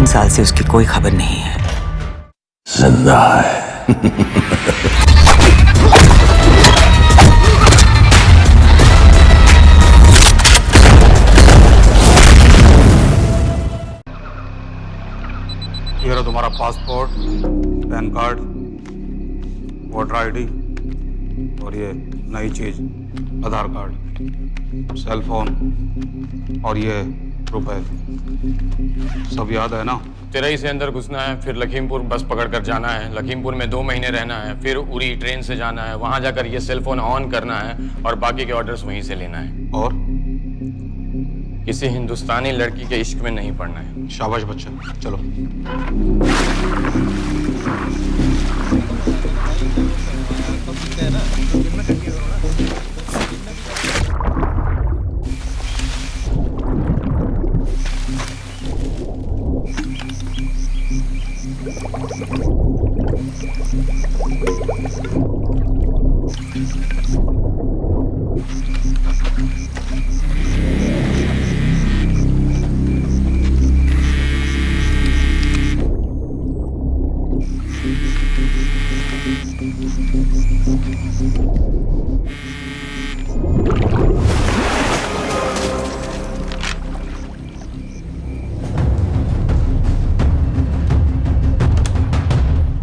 3 साल से उसकी कोई खबर नहीं है। जिंदा है। ये रहा तुम्हारा passport, pan card, voter ID और ये नई चीज आधार कार्ड, सेल फोन और ये रुपए। सब याद है ना? तिरई से अंदर घुसना है, फिर लखीमपुर बस पकड़कर जाना है, लखीमपुर में 2 महीने रहना है, फिर उरी ट्रेन से जाना है, वहां जाकर ये सेल फोन ऑन करना है और बाकी के ऑर्डर्स वहीं से लेना है। और किसी हिंदुस्तानी लड़की के इश्क में नहीं पड़ना है। शाबाश बच्चा, चलो।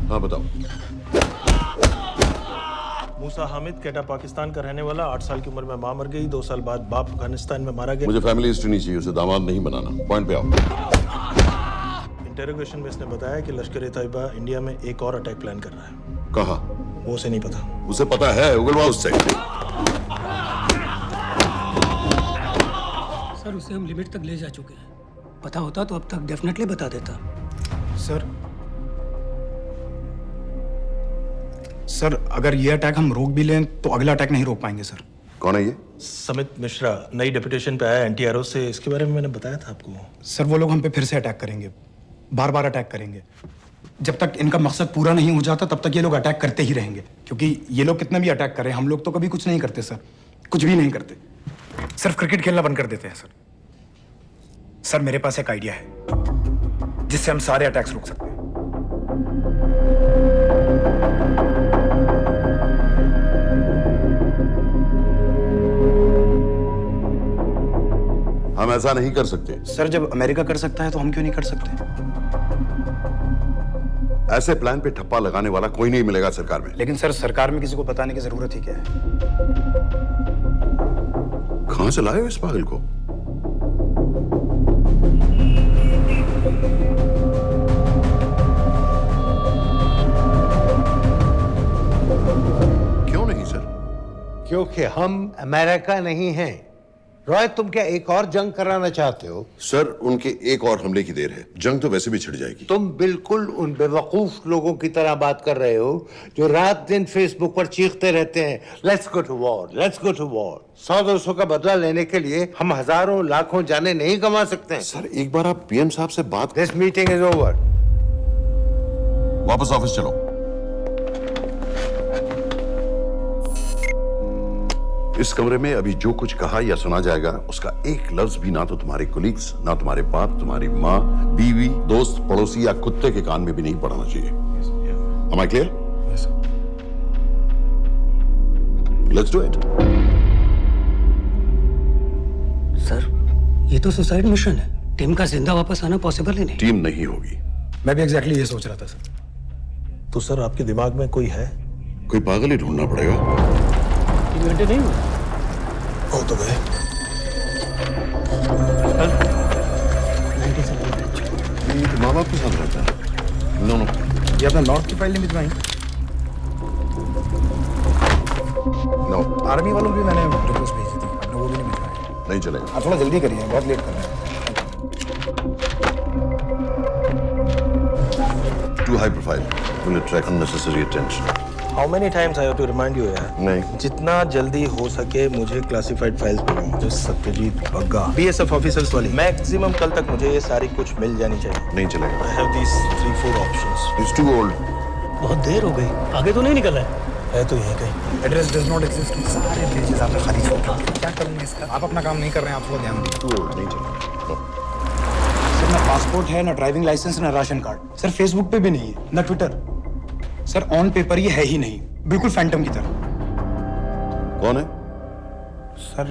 हाँ बताओ। मूसा हामिद केटा पाकिस्तान का रहने वाला, 8 साल की उम्र में मां मर गई, 2 साल बाद बाप अफगानिस्तान में मारा गया। मुझे फैमिली हिस्ट्री नहीं चाहिए, उसे दामाद नहीं बनाना। पॉइंट पे आओ। इंटेरोगेशन में इसने बताया कि लश्कर ए तैयबा इंडिया में एक और अटैक प्लान कर रहा है। कहाँ? वो उसे नहीं पता। उसे पता है, उगलवा उससे। सर उसे हम लिमिट तक ले जा चुके हैं। पता होता तो अब तक डेफिनेटली बता देता। सर अगर ये अटैक हम रोक भी लें तो अगला अटैक नहीं रोक पाएंगे सर। कौन है ये? समित मिश्रा नई डेपुटेशन पे आया एनटीआरओ से, इसके बारे में मैंने बताया था आपको। सर वो लोग हम पे फिर से अटैक करेंगे, बार बार अटैक करेंगे। जब तक इनका मकसद पूरा नहीं हो जाता तब तक ये लोग अटैक करते ही रहेंगे, क्योंकि ये लोग कितना भी अटैक करें हम लोग तो कभी कुछ नहीं करते सर, कुछ भी नहीं करते। सिर्फ क्रिकेट खेलना बंद कर देते हैं सर। सर मेरे पास एक आइडिया है जिससे हम सारे अटैक्स रोक सकते हैं। हम ऐसा नहीं कर सकते। सर जब अमेरिका कर सकता है तो हम क्यों नहीं कर सकते? ऐसे प्लान पे ठप्पा लगाने वाला कोई नहीं मिलेगा सरकार में। लेकिन सर सरकार में किसी को बताने की जरूरत ही क्या है? कहां से लाए हो इस पागल को? क्यों नहीं सर? क्योंकि हम अमेरिका नहीं हैं। रॉय तुम क्या एक और जंग कराना चाहते हो? सर उनके एक और हमले की देर है, जंग तो वैसे भी छिड़ जाएगी। तुम बिल्कुल उन बेवकूफ लोगों की तरह बात कर रहे हो जो रात दिन फेसबुक पर चीखते रहते हैं let's go to war, let's go to war. 100-200 का बदला लेने के लिए हम हजारों लाखों जाने नहीं कमा सकते हैं। सर एक बार आप पीएम साहब से बात। This meeting is over. वापस ऑफिस चलो। इस कमरे में अभी जो कुछ कहा या सुना जाएगा उसका एक लफ्ज भी ना तो तुम्हारे कोलीग्स, ना तुम्हारे बाप, तुम्हारी माँ, बीवी, दोस्त, पड़ोसी या कुत्ते के कान में भी नहीं पड़ना चाहिए। Am I clear? Yes, sir. Let's do it. Sir ये तो सुसाइड मिशन है, टीम का जिंदा वापस आना पॉसिबल ही नहीं। टीम नहीं होगी। मैं भी एग्जैक्टली ये सोच रहा था सर। तो सर आपके दिमाग में कोई है? कोई पागल ही ढूंढना पड़ेगा। 3 घंटे नहीं हुए हो तो गए। 97 माँ बाप के साथ रहता है। नो नो, ये अपना नॉर्थ की फाइल नहीं भिजवाई? नो आर्मी वालों की मैंने रिक्वेस्ट भेजी थी, आपने वो भी नहीं भिजवाई। नहीं चलेगा। आप थोड़ा जल्दी करिए, बहुत लेट कर रहे हैं। Too high profile. Will attract unnecessary attention. How many times I have to remind you यार? नहीं। जितना जल्दी हो सके मुझे क्लासिफाइड फाइल्स भेजो। जो सत्यजीत बग्गा बीएसएफ ऑफिसर्स वाली, मैक्सिमम कल तक मुझे ये सारी कुछ मिल जानी चाहिए। नहीं चलेगा। I have these 3-4 options. It's too old. बहुत देर हो गई, आगे तो नहीं निकला है। है तो यहीं कहीं। Address does not exist. सारे पेजेस आपने खाली छोड़ दिए। क्या करूंगा इसका? आप अपना काम नहीं कर रहे हैं, आप थोड़ा ध्यान दीजिए। Too old. नहीं चलेगा। No. सर मैं पासपोर्ट है, ना ड्राइविंग लाइसेंस, ना राशन कार्ड। सर फेसबुक पे भी नहीं है, ना ट्विटर। सर ऑन पेपर ये है ही नहीं, बिल्कुल फैंटम की तरह। कौन है? Sir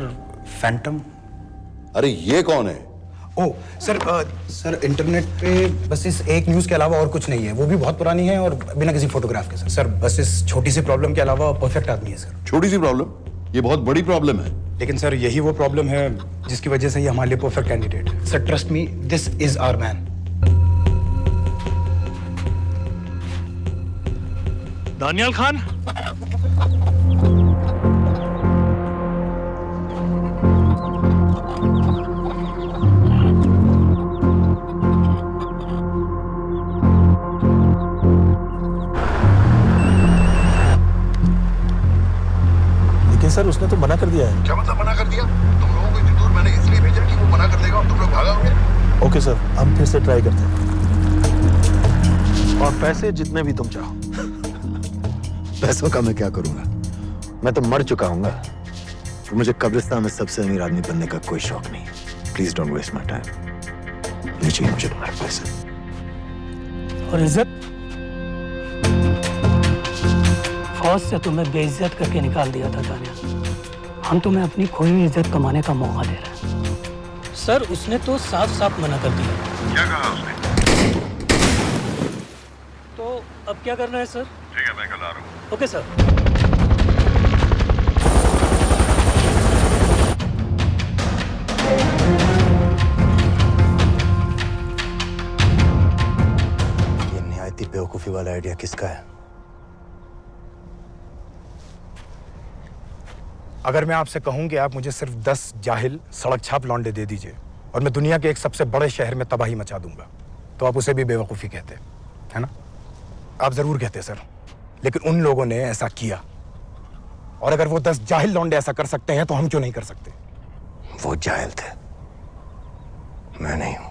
Phantom? अरे ये कौन है? ओह सर इंटरनेट पे बस इस एक न्यूज़ के अलावा और कुछ नहीं है, वो भी बहुत पुरानी है और बिना किसी फोटोग्राफ के। सर बस इस छोटी सी प्रॉब्लम के अलावा परफेक्ट आदमी है सर। छोटी सी प्रॉब्लम? ये बहुत बड़ी प्रॉब्लम है। लेकिन सर यही वो प्रॉब्लम है जिसकी वजह से ये हमारे लिए परफेक्ट कैंडिडेट है। Sir trust me, this is our man. Daniyal Khan, लेकिन सर उसने तो मना कर दिया है। क्या मतलब मना कर दिया? तुम लोगों को इतनी दूर मैंने इसलिए भेजा कि वो मना कर देगा और तुम लोग भागोगे। ओके सर, हम फिर से ट्राई करते हैं। और पैसे जितने भी तुम चाहो। पैसों का मैं क्या करूंगा? मैं तो मर चुका हूँ। और मुझे कब्रिस्तान में सबसे अमीर आदमी बनने का कोई शौक नहीं। Please don't waste my time. नहीं चाहिए मुझे तुम्हारे पैसे। और इज्जत? फौज से तुम्हें बेइज्जत करके निकाल दिया था दानियाल। हम तुम्हें अपनी खोई हुई इज्जत कमाने का मौका दे रहे हैं। सर उसने तो साफ साफ मना कर दिया। क्या कहा उसने? तो अब क्या करना है सर? ठीक है, मैं कल आ रहा हूँ। Okay sir. ये निहायती बेवकूफी वाला आइडिया किसका है? अगर मैं आपसे कहूं कि आप मुझे सिर्फ 10 जाहिल सड़क छाप लौंडे दे दीजिए और मैं दुनिया के एक सबसे बड़े शहर में तबाही मचा दूंगा, तो आप उसे भी बेवकूफ़ी कहते, है ना? आप जरूर कहते सर, लेकिन उन लोगों ने ऐसा किया। और अगर वो 10 जाहिल लौंडे ऐसा कर सकते हैं तो हम क्यों नहीं कर सकते? वो जाहिल थे, मैं नहीं हूं।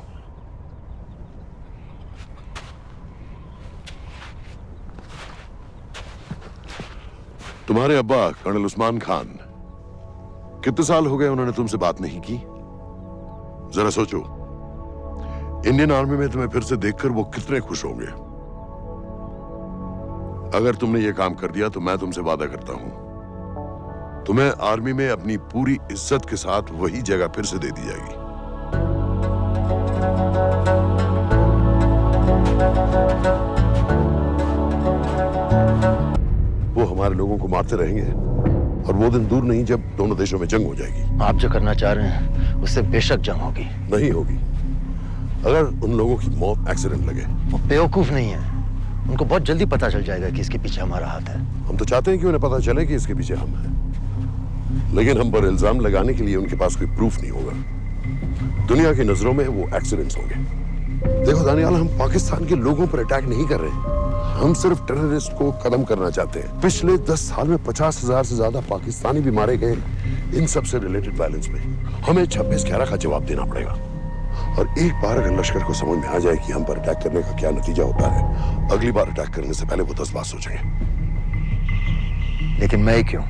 तुम्हारे अब्बा कर्नल उस्मान खान, कितने साल हो गए उन्होंने तुमसे बात नहीं की? जरा सोचो, इंडियन आर्मी में तुम्हें फिर से देखकर वो कितने खुश होंगे। अगर तुमने ये काम कर दिया तो मैं तुमसे वादा करता हूं, तुम्हें आर्मी में अपनी पूरी इज्जत के साथ वही जगह फिर से दे दी जाएगी। वो हमारे लोगों को मारते रहेंगे और वो दिन दूर नहीं जब दोनों देशों में जंग हो जाएगी। आप जो करना चाह रहे हैं उससे बेशक जंग होगी। नहीं होगी। अगर उन लोगों की मौत एक्सीडेंट लगे। वो बेवकूफ नहीं है, उनको बहुत जल्दी पता चल जाएगा कि इसके पीछे हमारा हाथ है। हम तो चाहते हैं कि उन्हें पता चले कि इसके पीछे हम हैं, लेकिन हम पर इल्जाम लगाने के लिए उनके पास कोई प्रूफ नहीं होगा। दुनिया की नजरों में वो एक्सीडेंट्स होंगे। देखो दानियाल, हम पाकिस्तान के लोगों पर अटैक नहीं कर रहे, हम सिर्फ टेररिस्ट को खत्म करना चाहते हैं। पिछले 10 साल में 50,000 से ज्यादा पाकिस्तानी भी मारे गए इन सब से रिलेटेड वायलेंस में। हमें 26/11 का जवाब देना पड़ेगा। और एक बार अगर लश्कर को समझ में आ जाए कि हम पर अटैक करने का क्या नतीजा होता है, अगली बार अटैक करने से पहले वो 10 बार सोचेंगे। लेकिन मैं क्यों?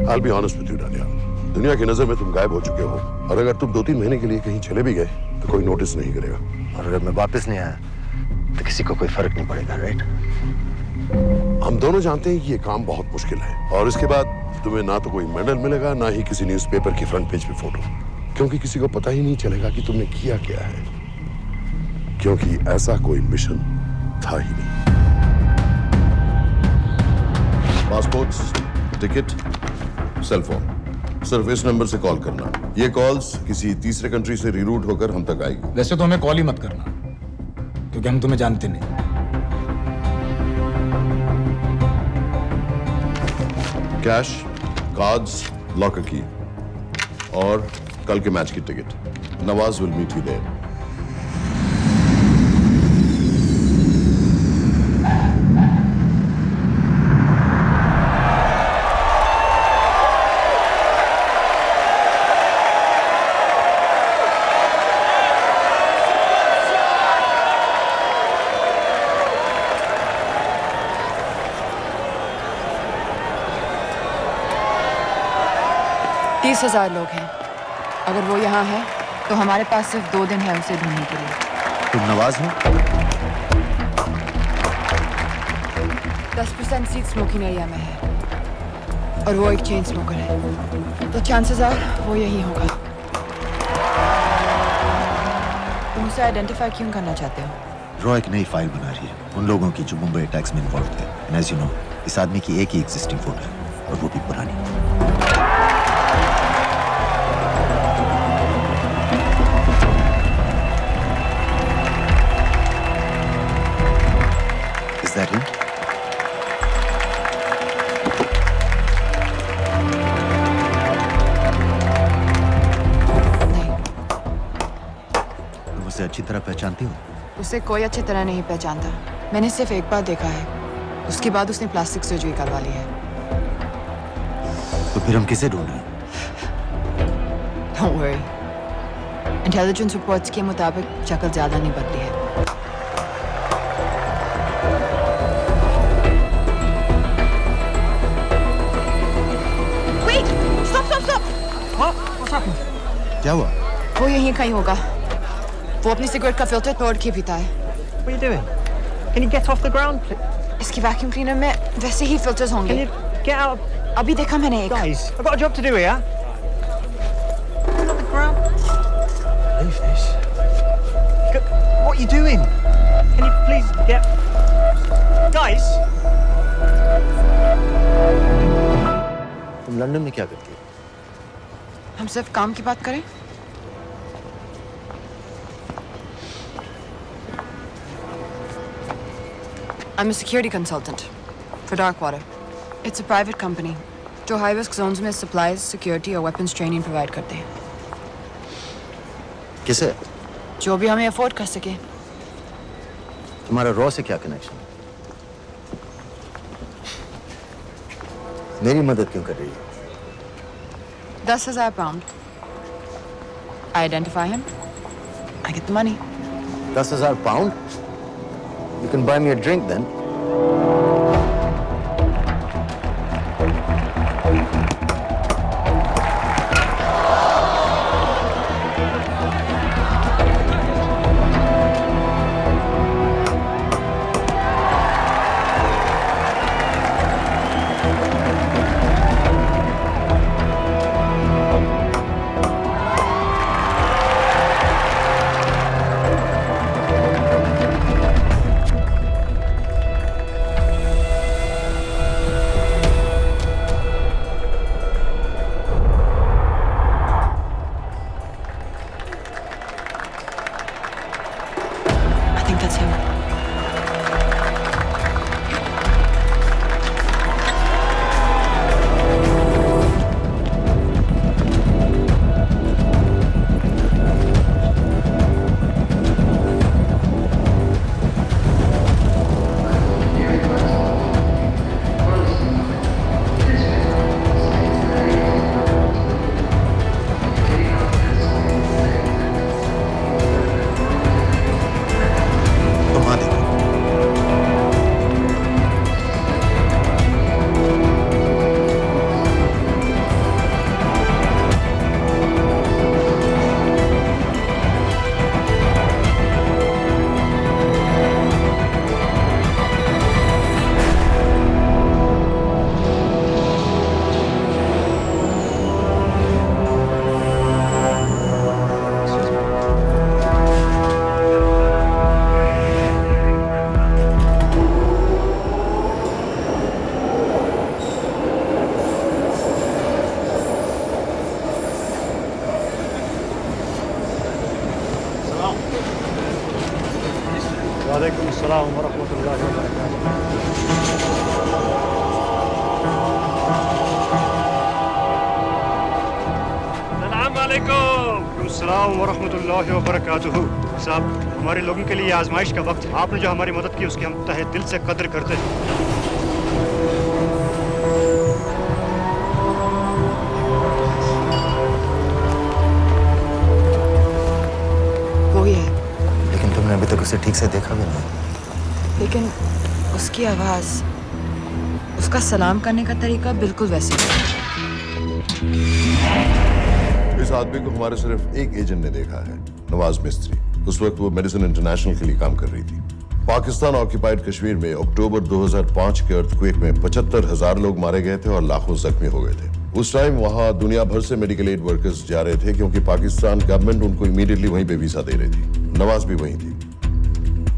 I'll be honest with you, Daniyal, दुनिया की नजर में तुम गायब हो चुके हो और अगर तुम 2-3 महीने के लिए कहीं चले भी गए तो कोई नोटिस नहीं करेगा। और अगर मैं वापस नहीं आया तो किसी को कोई फर्क नहीं पड़ेगा, राइट? हम दोनों जानते हैं कि ये काम बहुत मुश्किल है और इसके बाद तुम्हें ना तो कोई मेडल मिलेगा, ना ही किसी न्यूज़पेपर की फ्रंट पेज पे फोटो, क्योंकि किसी को पता ही नहीं चलेगा कि तुमने किया क्या है, क्योंकि ऐसा कोई मिशन था ही नहीं। पासपोर्ट्स, टिकट, सेल फोन, सिर्फ इस नंबर से कॉल करना। ये कॉल्स किसी तीसरे कंट्री से रीरूट होकर हम तक आएगी। वैसे तो हमें कॉल ही मत करना, क्योंकि हम तुम्हें जानते नहीं। कैश, कार्ड्स, लॉकर की और कल के मैच की ticket. Nawaz will meet you there. $30,000 लोग हैं। अगर वो यहाँ है तो हमारे पास सिर्फ 2 दिन है उसे ढूंढने के लिए। तुम नवाज हो? 10% सीट स्मोकिंग एरिया में है और वो एक चेन स्मोकर है, तो चांसेस आर वो यही होगा। तुम उसे आइडेंटिफाई क्यों करना चाहते हो? रॉ एक नई फाइल बना रही है उन लोगों की जो मुंबई अटैक्स में इन्वॉल्व थे। एंड एज यू नो, इस आदमी की एक ही एग्जिस्टिंग फोटो है और वो भी पुरानी। Is that him? नहीं, तुम उसे अच्छी तरह पहचानती हो? उसे कोई अच्छी तरह नहीं पहचानता। मैंने सिर्फ एक बार देखा है, उसके बाद उसने प्लास्टिक सर्जरी करवा ली है। तो फिर हम किसे ढूंढ रहे हैं? Don't worry. इंटेलिजेंस रिपोर्ट्स के मुताबिक शक्ल ज्यादा नहीं बदली है। Wait! Stop! Stop! Stop! What's happened? क्या हुआ? वो यहीं कहीं होगा। वो अपनी सिगरेट का फिल्टर तोड़ के पीता है। What are you doing? Can you get off the ground, please? इसकी वैक्यूम क्लीनर में वैसे ही फिल्टर्स होंगे। Can you get out? अभी देखा मैंने एक। Guys, I've got a job to do here. Get off the ground. Leave this. What are you doing? Can you please get... Guys? तुम London में क्या करती हो? हम सिर्फ काम की बात करें? I'm a security consultant for Darkwater. It's a private company जो high risk zones में supplies, security और weapons training provide करते हैं। किसे? जो भी हमें अफोर्ड कर सके। तुम्हारा रॉ से क्या कनेक्शन है? मेरी मदद क्यों कर रही हो? 10,000 pound. I identify him. I get the money. 10,000 pound? You can buy me a drink then. I think that's him. तुम आ देखो। वालेकुम अस्सलाम व रहमतुल्लाहि व बरकातुहू। अस्सलाम वालेकुम। अस्सलाम व रहमतुल्लाहि व बरकातुहू। साहब, हमारे लोगों के लिए आजमाइश का वक्त है। आपने जो हमारी मदद की उसकी हम तहे दिल से कद्र करते हैं। वो ही है, लेकिन तुमने अभी तक उसे ठीक से देखा भी नहीं। लेकिन उसकी आवाज, उसका सलाम करने का तरीका बिल्कुल वैसे ही है। इस आदमी को हमारे सिर्फ एक एजेंट ने देखा है, नवाज मिस्त्री। उस वक्त वो मेडिसिन इंटरनेशनल के लिए काम कर रही थी। पाकिस्तान ऑक्यूपाइड कश्मीर में अक्टूबर 2005 के अर्थक्वेक में 75,000 लोग मारे गए थे और लाखों जख्मी हो गए थे। उस टाइम वहां दुनिया भर से मेडिकल एड वर्कर्स जा रहे थे क्योंकि पाकिस्तान गवर्नमेंट उनको इमीडिएटली वहीं पे वीजा दे रही थी। नवाज भी वहीं थी।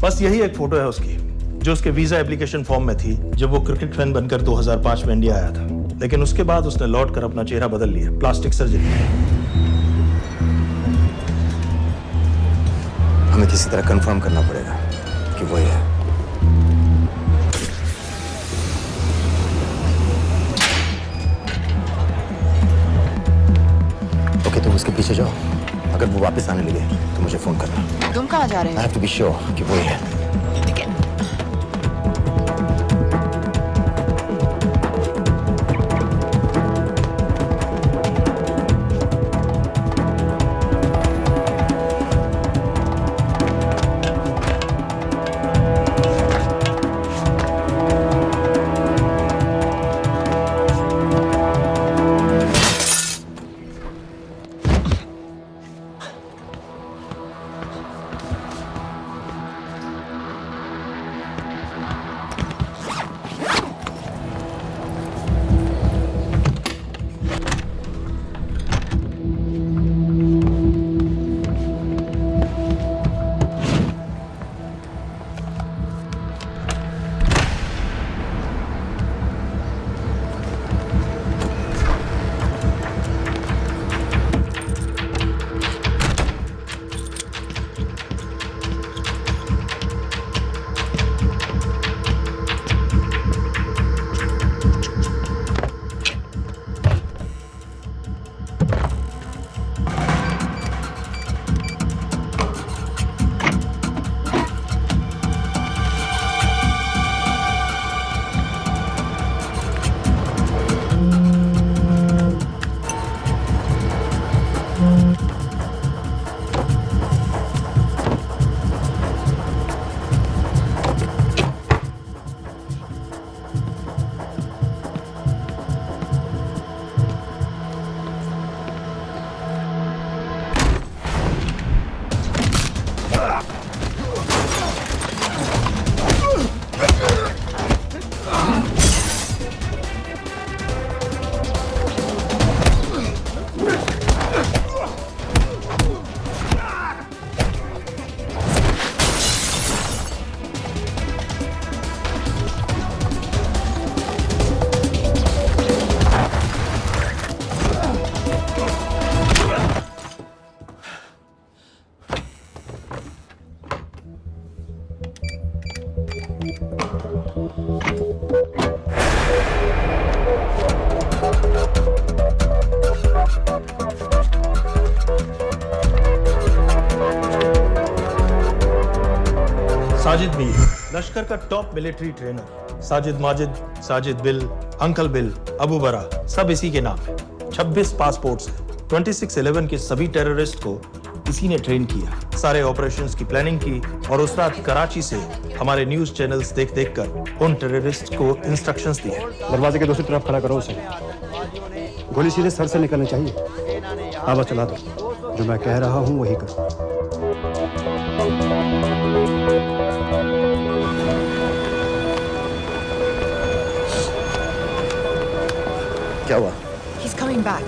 बस यही एक फोटो है उसकी, जो उसके वीजा एप्लीकेशन फॉर्म में थी जब वो क्रिकेट फैन बनकर 2005 में इंडिया आया था। लेकिन उसके बाद उसने लौट कर अपना चेहरा बदल लिया, प्लास्टिक सर्जरी। हमें किसी तरह कंफर्म करना पड़ेगा कि वही है। ओके, तुम उसके पीछे जाओ। अगर वो वापस आने लगे तो मुझे फोन करना। तुम कहाँ जा रहे I हो? have to be sure कि वही है। साजिद मीर, लश्कर का top military trainer. Sajid Majid, Sajid bill, uncle bill, Abu बरा, सब इसी के नाम है। 26 पासपोर्ट्स हैं। 26/11 के सभी टेररिस्ट को इसी ने ट्रेन किया। सारे ऑपरेशंस की प्लानिंग की और उस रात कराची से हमारे न्यूज चैनल्स देख देख कर उन टेररिस्ट को इंस्ट्रक्शंस दिए। दरवाजे के दूसरी तरफ खड़ा करो उसे। गोली सीधे सर से निकलनी चाहिए। आवाज चला दो। जो मैं कह रहा हूँ वही कर। क्या हुआ? He's coming back.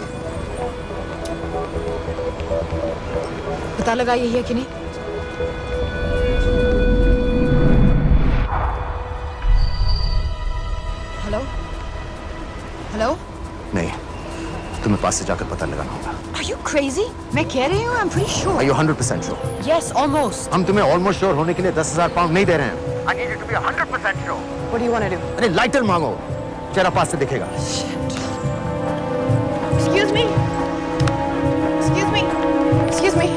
पता लगा यही है कि नहीं? हेलो? हेलो? नहीं, तुम्हें पास से जाकर पता लगाना होगा। Are you crazy? मैं कह रही हूँ, I'm pretty sure. Are you 100% sure? Yes, almost. हम तुम्हें ऑलमोस्ट श्योर होने के लिए 10,000 पाउंड नहीं दे रहे हैं। I need you to be 100% sure. What do you want to do? अरे लाइटर मांगो, चेहरा पास से दिखेगा। Excuse me. Excuse me. Excuse me.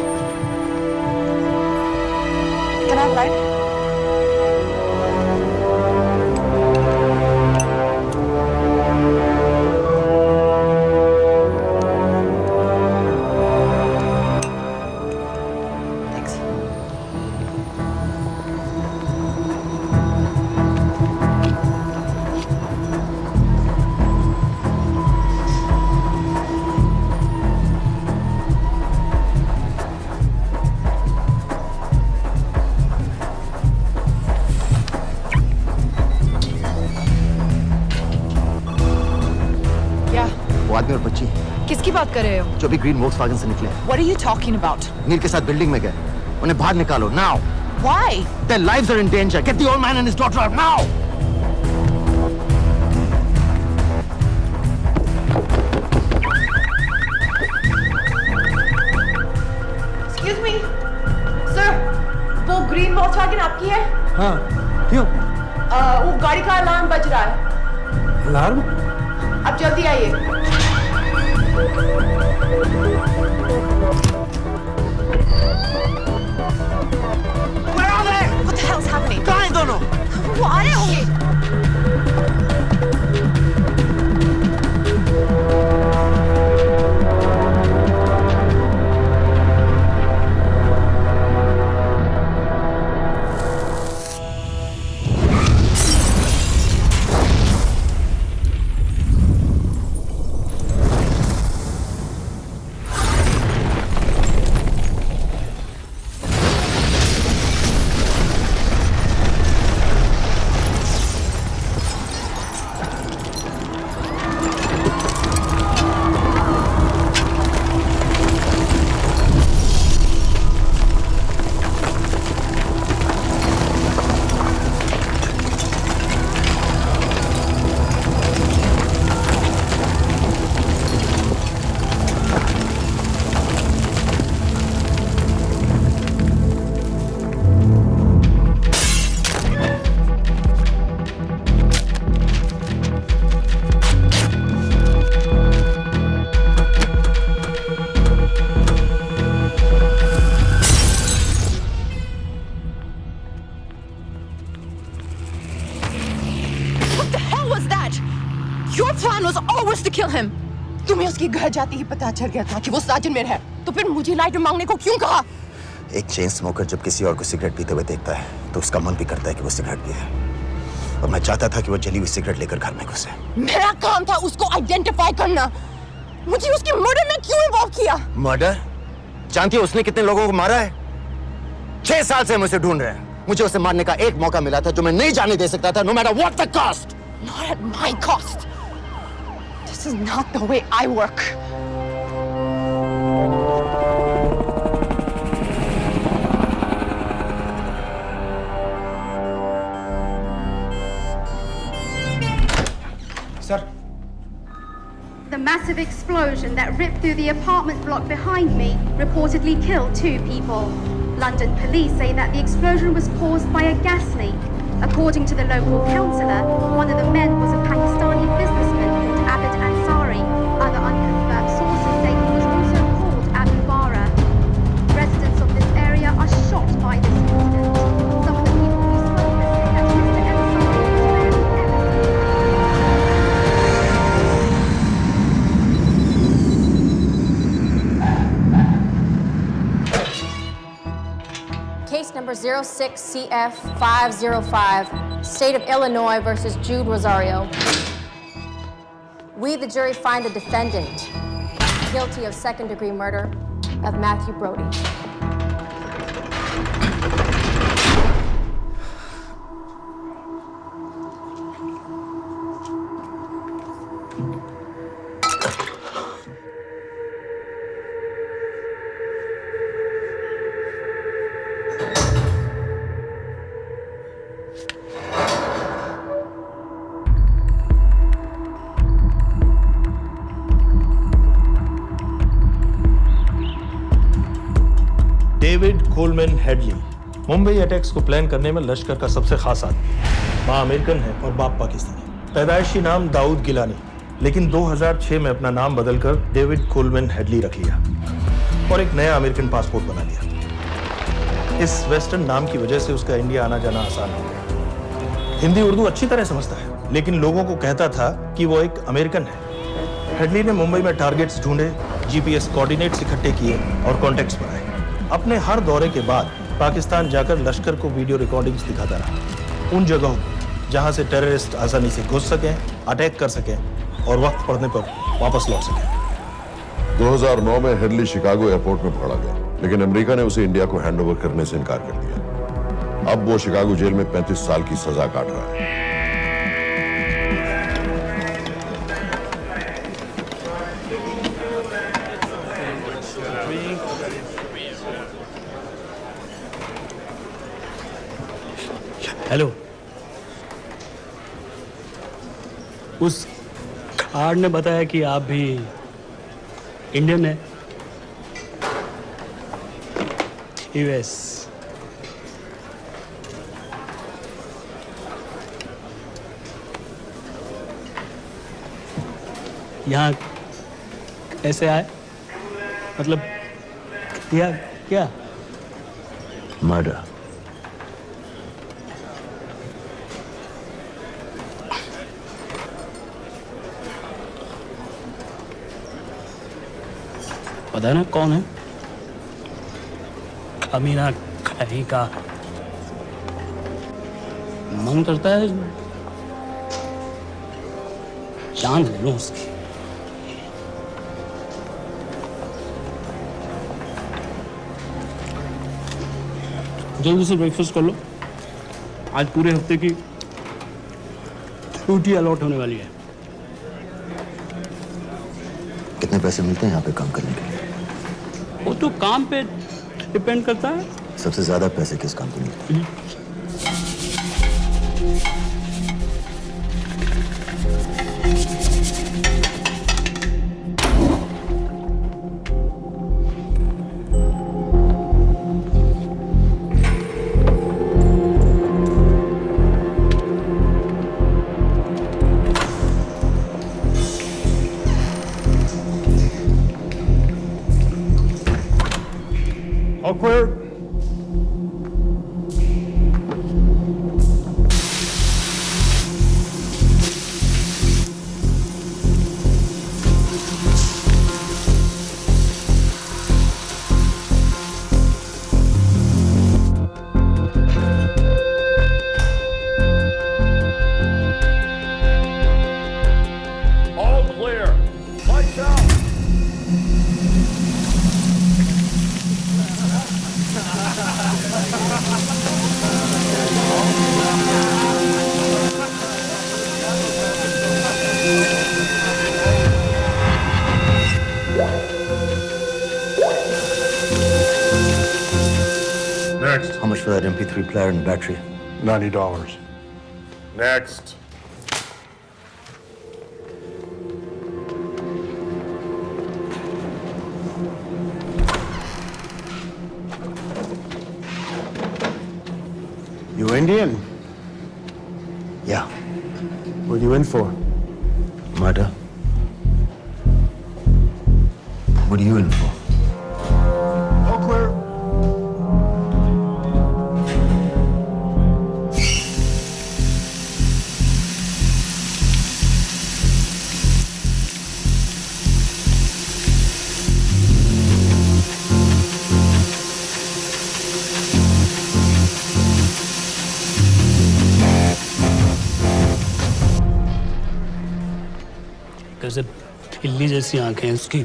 Can I have a light? Thanks. आदमी और बच्ची किसकी बात कर रहे हो? जो भी ग्रीन वोक्सवैगन से निकले। What are you talking about? नील के साथ बिल्डिंग में गए, उन्हें बाहर निकालो now. Why? Their lives are in danger. Get the old man and his daughter out now. Excuse me, sir. वो ग्रीन वॉक्सवैगन आपकी है? हाँ, क्यों? वो गाड़ी का अलार्म बज रहा है। अलार्म? अब जल्दी आइए। Where are they? What the hell's happening? कहाँ हैं दोनों? वो आ रहे होंगे। Your plan was always to kill him. तुम्हें उसके घर जाते ही पता चल गया था कि वो साजन में है, तो फिर मुझे लाइटर मांगने को क्यों कहा? एक चेन स्मोकर जब किसी और को सिगरेट पीते हुए देखता है तो उसका मन भी करता है कि वो सिगरेट पिए, और मैं चाहता था कि वो जली हुई सिगरेट लेकर घर में घुसे। मेरा काम था उसको आइडेंटिफाई करना। मुझे उसके मर्डर में क्यों इन्वॉल्व किया? मर्डर? जानती हो उसने कितने लोगों को मारा है? 6 साल से हम उसे ढूंढ रहे हैं। मुझे उसे मारने का एक मौका मिला था जो मैं नहीं जाने दे सकता था, no matter what the cost. Not at my cost. This is not the way I work. Sir. The massive explosion that ripped through the apartment block behind me reportedly killed 2 people. London police say that the explosion was caused by a gas leak. According to the local councillor, one of the men was a Pakistani businessman called Abid Ansari. Other unconfirmed sources say he was also called Abu Bara. Residents of this area are shocked by this incident. Some of the people we spoke with say that Mr. Ansari was rarely Case number 06CF505, State of Illinois versus Jude Rosario. We, the jury, find the defendant guilty of second-degree murder of Matthew Brody. David Coleman Headley Mumbai attacks को plan करने में लश्कर का सबसे खास आदमी। माँ American है और बाप पाकिस्तानी। पैदाइशी नाम दाऊद गिलानी, लेकिन 2006 में अपना नाम बदलकर डेविड कोलमैन हेडली रख लिया और एक नया अमेरिकन पासपोर्ट बना लिया। इस वेस्टर्न नाम की वजह से उसका इंडिया आना जाना आसान हो गया। हिंदी उर्दू अच्छी तरह समझता है, लेकिन लोगों को कहता था कि वो एक अमेरिकन है। हेडली ने मुंबई में टारगेट्स ढूंढे, जीपीएस कोऑर्डिनेट्स इकट्ठे किए और कॉन्टेक्ट्स बनाए। अपने हर दौरे के बाद पाकिस्तान जाकर लश्कर को वीडियो रिकॉर्डिंग्स दिखाता रहा, उन जगहों को जहां से टेररिस्ट आसानी से घुस सकें, अटैक कर सकें और वक्त पड़ने पर वापस लौट सकें। 2009 में हेडली शिकागो एयरपोर्ट में पकड़ा गया, लेकिन अमेरिका ने उसे इंडिया को हैंडओवर करने से इनकार कर दिया। अब वो शिकागो जेल में 35 साल की सजा काट रहा है। हेलो, उस कार्ड ने बताया कि आप भी इंडियन है। यूएस। यहाँ कैसे आए? मतलब क्या क्या? मर्डर। पता है ना कौन है? कमीना कहीं का। मन करता है जान ले लूं उसकी। जल्दी से ब्रेकफास्ट कर लो, आज पूरे हफ्ते की ड्यूटी अलॉट होने वाली है। कितने पैसे मिलते हैं यहाँ पे काम करने के लिए? वो तो काम पे डिपेंड करता है। सबसे ज्यादा पैसे किस काम पे मिलते हैं? All clear. All clear. Lights out. Next. How much for that MP3 player and battery? $90. Next. You Indian? Yeah. What are you in for? Murder. What are you in for? All clear. कैसे खिल्ली जैसी आंखें हैं उसकी।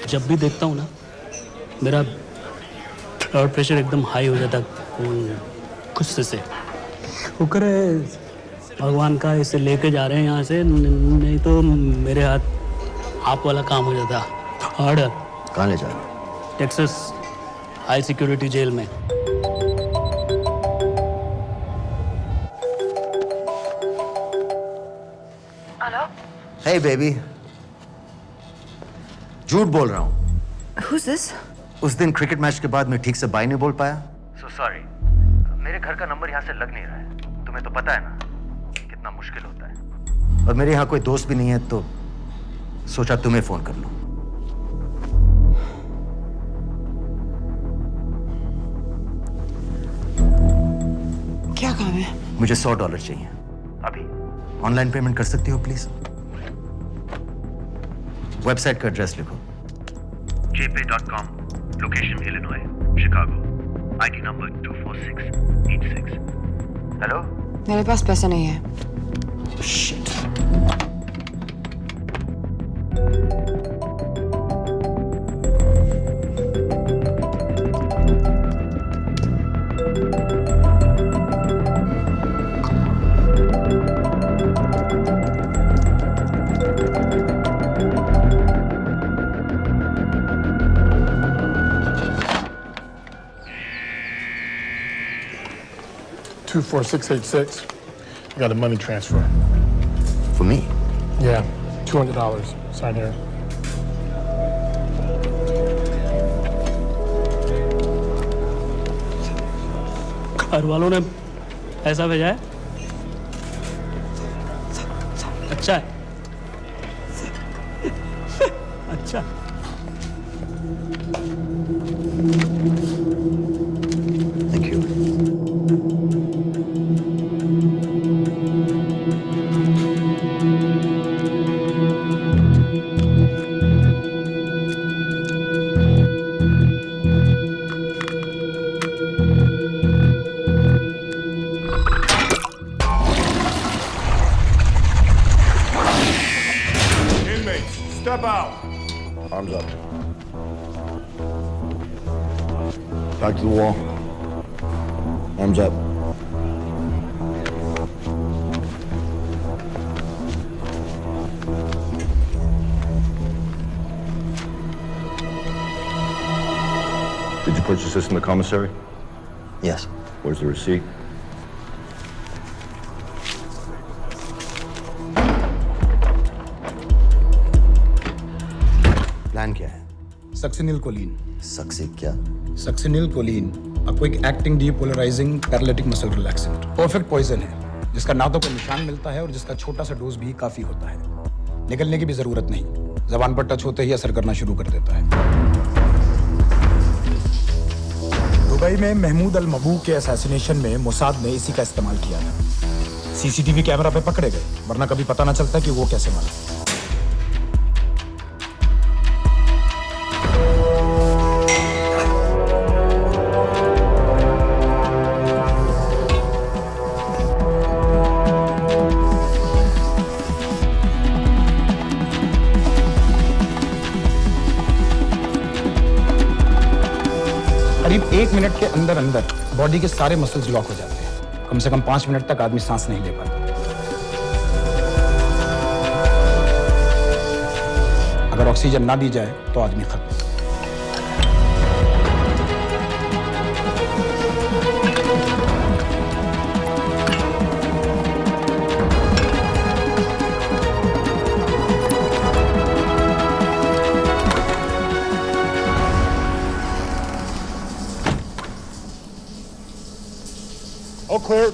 जब भी देखता हूँ ना, मेरा ब्लड प्रेशर एकदम हाई हो जाता गुस्से से। शुक्र है भगवान का इसे लेके जा रहे हैं यहाँ से, नहीं तो मेरे हाथ आप वाला काम हो जाता। ऑर्डर। कहाँ ले जा रहे हो? टेक्सास हाई सिक्योरिटी जेल में। Hey baby. झूठ बोल रहा हूँ। Who's this? उस दिन क्रिकेट मैच के बाद मैं ठीक से बाय नहीं बोल पाया। So sorry. मेरे घर का नंबर यहाँ से लग नहीं रहा है। तुम्हें तो पता है ना कितना मुश्किल होता है। और मेरे यहाँ कोई दोस्त भी नहीं है, तो सोचा तुम्हें फोन कर लूं। क्या काम है? मुझे $100 चाहिए अभी। ऑनलाइन पेमेंट कर सकती हो प्लीज? वेबसाइट का एड्रेस लिखो। jpay.com, location Illinois, Chicago, ID number 24686. Hello? मेरे पास पैसे नहीं है। Shit. 24686. I got a money transfer. For me? Yeah, $200. Sign here. घर वालों ने ऐसा भेजा है? अच्छा है। अच्छा। Thank you. Inmates, step out. Arms up. Back to the wall. Arms up. Did you purchase this in the commissary? Yes. Where's the receipt? Plan क्या है? Succinylcholine. सक्सी क्या? Succinylcholine, a quick acting depolarising paralytic muscle relaxant. Perfect poison है, जिसका ना तो कोई निशान मिलता है और जिसका छोटा सा डोज भी काफी होता है। निकलने की भी जरूरत नहीं, जबान पर टच होते ही असर करना शुरू कर देता है। दुबई में महमूद अल मबू के असैसिनेशन में मोसाद ने इसी का इस्तेमाल किया था। सीसीटीवी कैमरा पे पकड़े गए, वरना कभी पता ना चलता कि वो कैसे मारा। करीब 1 मिनट के अंदर अंदर बॉडी के सारे मसल्स लॉक हो जाते हैं। कम से कम 5 मिनट तक आदमी सांस नहीं ले पाता। अगर ऑक्सीजन ना दी जाए तो आदमी खत्म। All clear.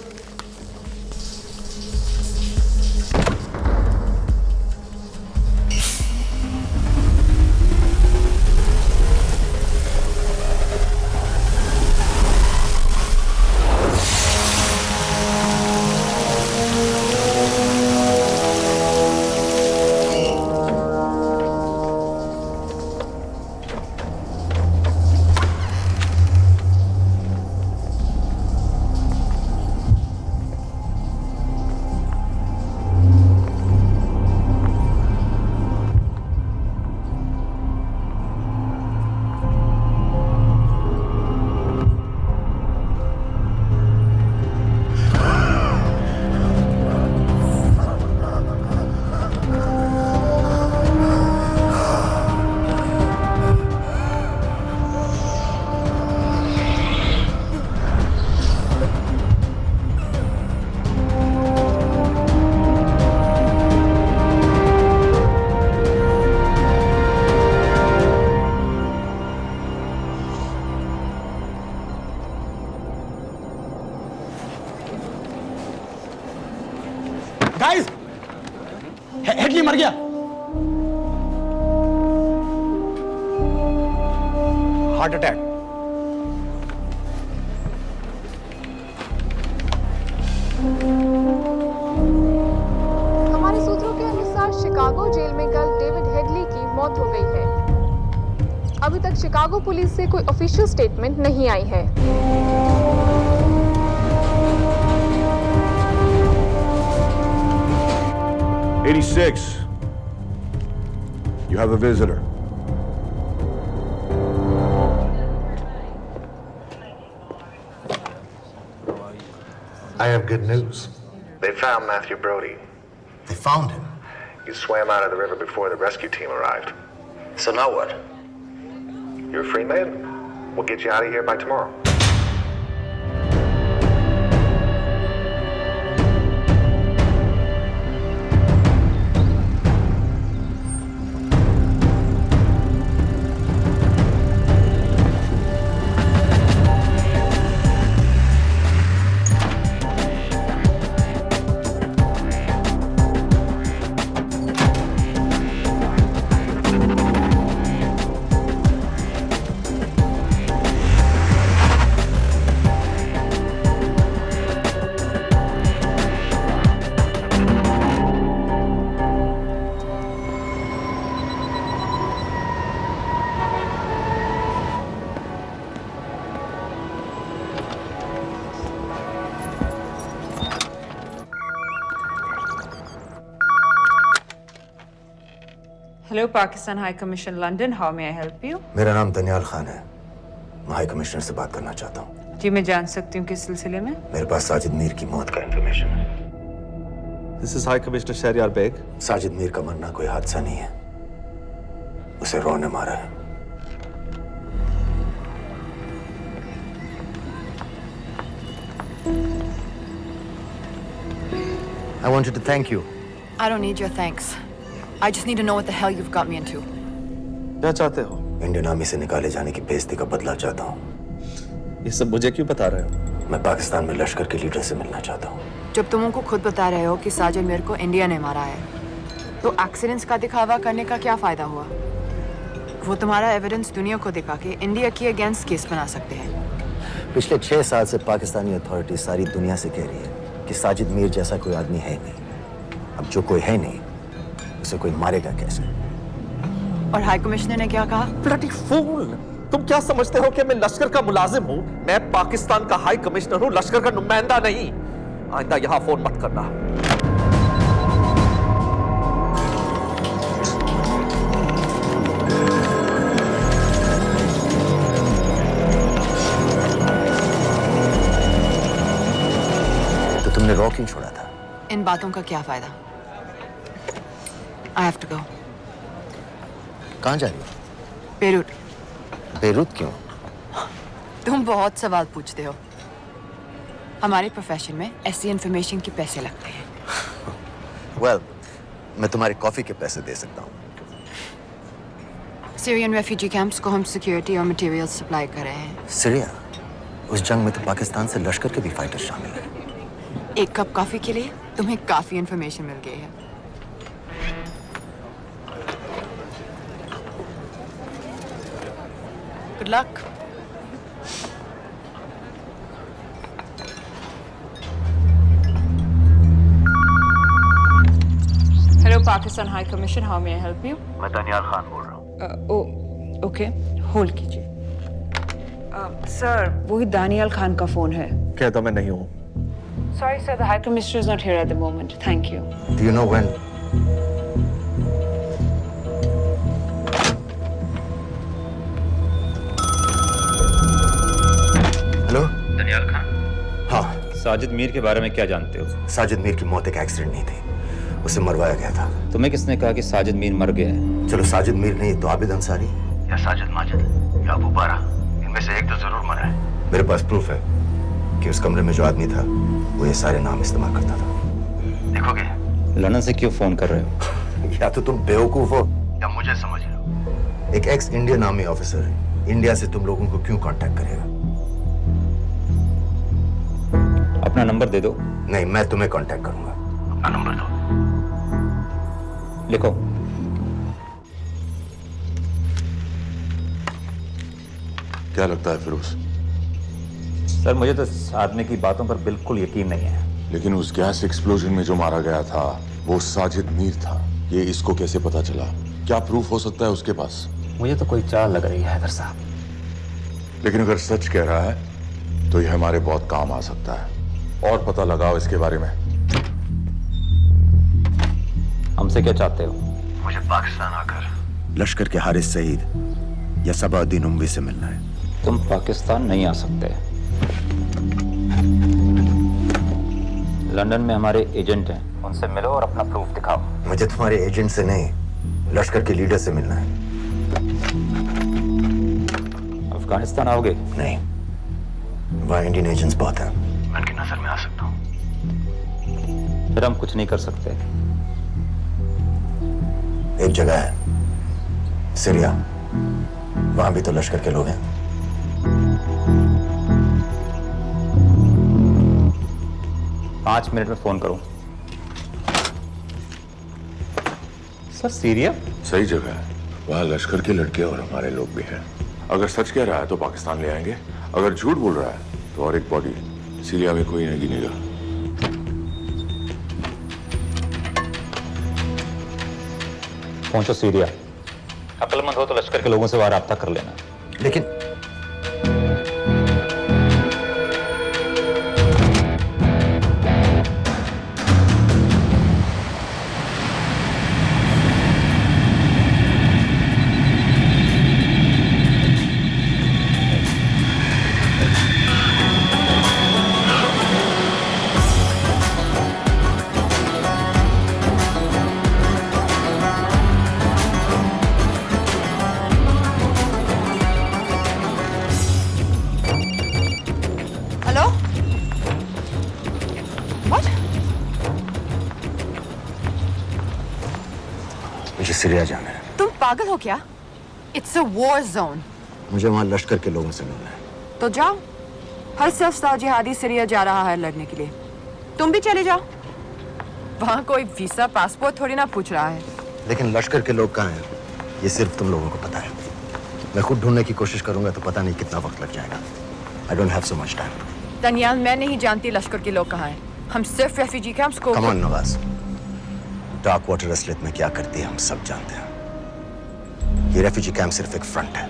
गाइस, हेडली मर गया। Heart attack. हमारे सूत्रों के अनुसार शिकागो जेल में कल डेविड हेडली की मौत हो गई है। अभी तक शिकागो पुलिस से कोई ऑफिशियल स्टेटमेंट नहीं आई है। 86. You have a visitor. I have good news. They found Matthew Brody. They found him? He swam out of the river before the rescue team arrived. So now what? You're a free man? We'll get you out of here by tomorrow. Hello, Pakistan High Commission, London. How may I help you? मेरा नाम दनियाल खान है। मैं high commissioner से बात करना चाहता हूँ। जी, मैं जान सकती हूँ किस सिलसिले में? मेरे पास साजिद मीर की मौत का इंफॉर्मेशन है। This is High Commissioner Shahryar Beg. Sajid Mir का मरना कोई हादसा नहीं है, उसे रॉ ने मारा है। I wanted to thank you. I don't need your thanks. I just need to know what the hell you've got me into. क्या चाहते हो? इंडियन आर्मी से निकाले जाने की बेइज्जती का बदला चाहता हूँ। ये सब मुझे क्यों बता रहे हो? मैं पाकिस्तान में लश्कर के लीडर से मिलना चाहता हूँ। जब तुम उनको खुद बता रहे हो कि साजिद मीर को इंडिया ने मारा है, तो एक्सीडेंट्स का दिखावा करने का क्या फायदा हुआ? वो तुम्हारा एविडेंस दुनिया को दिखा के इंडिया की अगेंस्ट केस बना सकते हैं। पिछले 6 साल से पाकिस्तानी अथॉरिटी सारी दुनिया से कह रही है कि साजिद मीर जैसा कोई आदमी है नहीं। अब जो कोई है नहीं, उसे कोई मारेगा कैसे? और हाई कमिश्नर ने क्या कहा? Bloody fool! तुम क्या समझते हो कि मैं लश्कर का मुलाजिम हूँ? मैं पाकिस्तान का हाई कमिश्नर हूँ, लश्कर का नुमाइंदा नहीं। आइंदा यहाँ फोन मत करना। तो तुमने रॉ क्यों छोड़ा था? इन बातों का क्या फायदा? I have to go. कहाँ जा रही हो? बेरूट। बेरूत क्यों? तुम बहुत सवाल पूछते हो। हमारे प्रोफेशन में ऐसी इन्फॉर्मेशन के पैसे लगते हैं। Well, मैं तुम्हारे कॉफी के पैसे दे सकता हूँ। सीरियन रेफ्यूजी कैंप्स को हम सिक्योरिटी और मटेरियल्स सप्लाई कर रहे हैं। सीरिया? उस जंग में तो पाकिस्तान से लश्कर के भी फाइटर शामिल हैं। एक कप कॉफी के लिए तुम्हें काफी इन्फॉर्मेशन मिल गई है। Good luck. Hello, Pakistan High Commission. How may I help you? मैं दनियाल खान बोल रहा हूँ। ओके, होल्ड कीजिए। सर, वही दानियाल खान का फोन है। कहता मैं नहीं हूँ। Sorry, sir. The High Commissioner is not here at the moment. Thank you. Do you know when? Hello? Daniyal Khan? हाँ। साजिद मीर के बारे में क्या जानते हो? साजिद मीर की मौत एक एक्सीडेंट नहीं थी, उसे मरवाया गया था। तुम्हें किसने कहा कि साजिद मीर मर गया है? चलो साजिद मीर नहीं तो आबिद अंसारी या साजिद माजिद या अबू बारा, इनमें से एक तो जरूर मरा है। मेरे पास प्रूफ है कि उस कमरे में जो आदमी था वो ये सारे नाम इस्तेमाल करता था। देखोगे? लंदन से क्यों फोन कर रहे हो? या तो तुम बेवकूफ हो या मुझे समझ लो। एक x Indian army officer India से तुम लोगों को क्यों कांटेक्ट करेगा? अपना नंबर दे दो। नहीं, मैं तुम्हें कांटेक्ट करूंगा। अपना नंबर दो। लिखो। क्या लगता है फिरोज? सर, मुझे तो इस आदमी की बातों पर बिल्कुल यकीन नहीं है। लेकिन उस गैस एक्सप्लोजन में जो मारा गया था वो साजिद मीर था। ये इसको कैसे पता चला? क्या प्रूफ हो सकता है उसके पास? मुझे तो कोई चाल लग रही है हैदर साहब। लेकिन अगर सच कह रहा है तो ये हमारे बहुत काम आ सकता है। और पता लगाओ इसके बारे में। हमसे क्या चाहते हो? मुझे पाकिस्तान आकर लश्कर के हारिस सईद या सबाउद्दीन उमवी से मिलना है। तुम पाकिस्तान नहीं आ सकते। लंदन में हमारे एजेंट हैं, उनसे मिलो और अपना प्रूफ दिखाओ। मुझे तुम्हारे एजेंट से नहीं, लश्कर के लीडर से मिलना है। अफगानिस्तान आओगे? नहीं, वहाँ इंडियन एजेंट्स बहुत हैं। मैं उनकी नजर में आ सकता हूँ। फिर हम कुछ नहीं कर सकते। एक जगह है सीरिया, वहां भी तो लश्कर के लोग हैं। पाँच मिनट में फोन करूं। सर, सीरिया सही जगह है, वहाँ लश्कर के लड़के और हमारे लोग भी हैं। अगर सच कह रहा है तो पाकिस्तान ले आएंगे, अगर झूठ बोल रहा है तो और एक बॉडी सीरिया में कोई नहीं गिनेगा। पहुंचो सीरिया। अक्लमंद हो तो लश्कर के लोगों से वहां राब्ता कर लेना। लेकिन मुझे सीरिया जाना है। तुम पागल हो क्या? It's a war zone. मुझे वहां लश्कर के लोगों से मिलना है। तो जाओ। हर सस्ता जिहादी सीरिया जा रहा है लड़ने के लिए। तुम भी चले जाओ। वहां कोई वीसा पासपोर्ट थोड़ी ना पूछ रहा है। लेकिन लश्कर के लोग कहाँ हैं? ये सिर्फ तुम लोगों को पता है। मैं खुद ढूंढने की कोशिश करूंगा तो पता नहीं कितना वक्त लग जाएगा। I don't have so much time. Daniyal, मैं नहीं जानती लश्कर के लोग कहाँ हैं। हम सिर्फ रेफ्यूजी कैंप्स को। Come on, Nawaz. Dark water असलियत में क्या करती है हम सब जानते हैं। ये रेफ्यूजी कैंप सिर्फ एक फ्रंट है।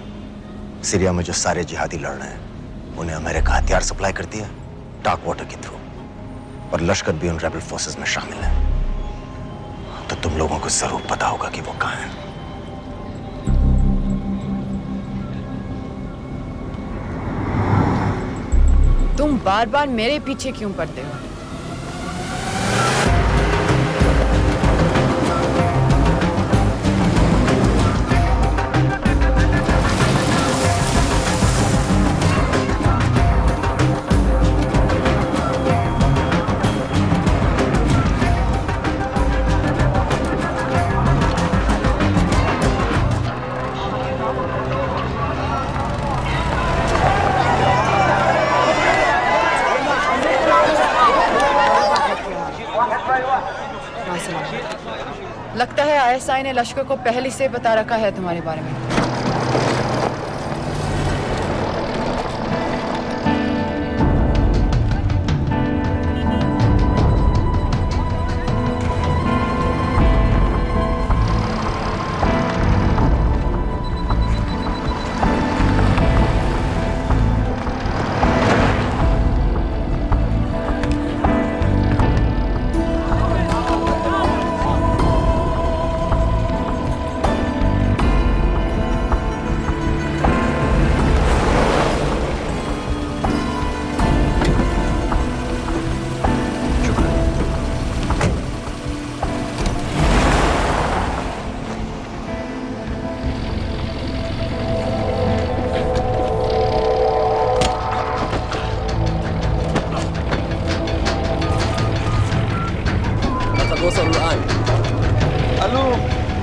सीरिया में जो सारे जिहादी लड़ रहे हैं उन्हें अमेरिका हथियार सप्लाई करती है डार्क वाटर के थ्रू, और लश्कर भी उन रेबल फोर्सेस में शामिल है। तो तुम लोगों को जरूर पता होगा कि वो कहाँ है। तुम बार बार मेरे पीछे क्यों पड़ते हो? लगता है आईएसआई ने लश्कर को पहले से बता रखा है तुम्हारे बारे में।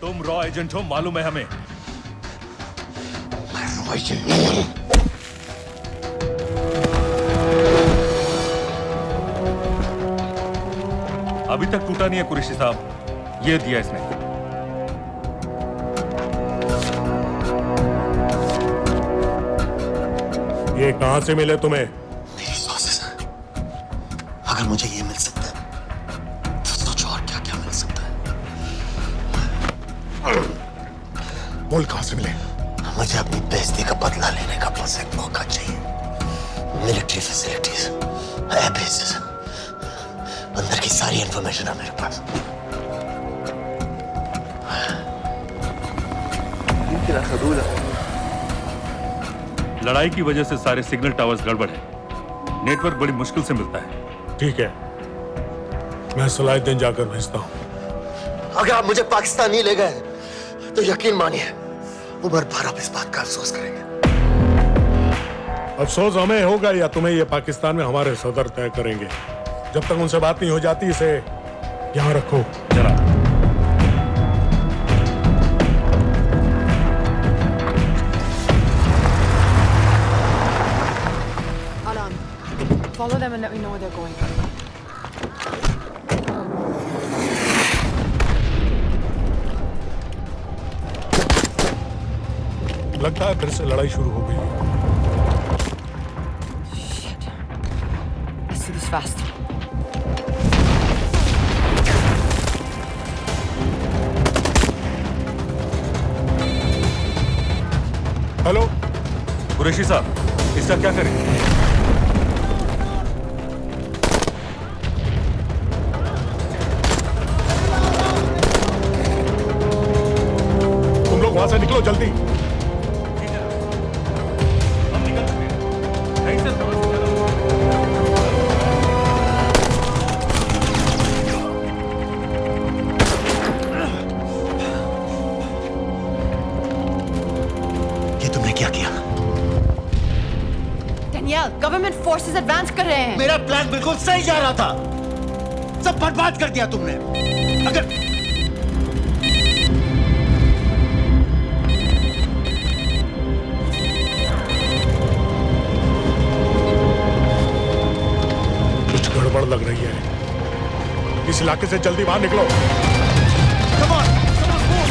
तुम रॉ एजेंट हो, मालूम है हमें। मैं रॉ एजेंट नहीं हूं। अभी तक टूटा नहीं है कुरैशी साहब, ये दिया इसने। ये कहां से मिले तुम्हें? मेरी सॉसेस हैं। अगर मुझे ये मिल सकता है तो सोचो और क्या क्या मिल सकता है। बोल कहां से मिले? मुझे अपनी बेइज्जती का बदला लेने का बस एक मौका चाहिए। मिलिट्री फैसिलिटीज, एयर बेसेस, अंदर की सारी इंफॉर्मेशन है मेरे पास। लड़ाई की वजह से सारे सिग्नल टावर्स गड़बड़ है। नेटवर्क बड़ी मुश्किल से मिलता है। ठीक है, मैं सलाहुद्दीन जाकर भेजता हूं। अगर आप मुझे पाकिस्तान नहीं ले गए तो यकीन मानिए उमर भर आप इस बात का अफसोस करेंगे। अफसोस हमें होगा या तुम्हें ये पाकिस्तान में हमारे सदर तय करेंगे। जब तक उनसे बात नहीं हो जाती इसे यहां रखो। जरा Follow them and let me know where they're going. लगता है फिर से लड़ाई शुरू हो गई। Shit. Let's do this fast. Hello Qureshi साहब, इसका क्या करें? तुम लोग वहां से निकलो जल्दी। गवर्नमेंट फोर्सेस एडवांस कर रहे हैं। मेरा प्लान बिल्कुल सही जा रहा था, सब बर्बाद कर दिया तुमने। अगर कुछ गड़बड़ लग रही है, इस इलाके से जल्दी बाहर निकलो। Come on, move.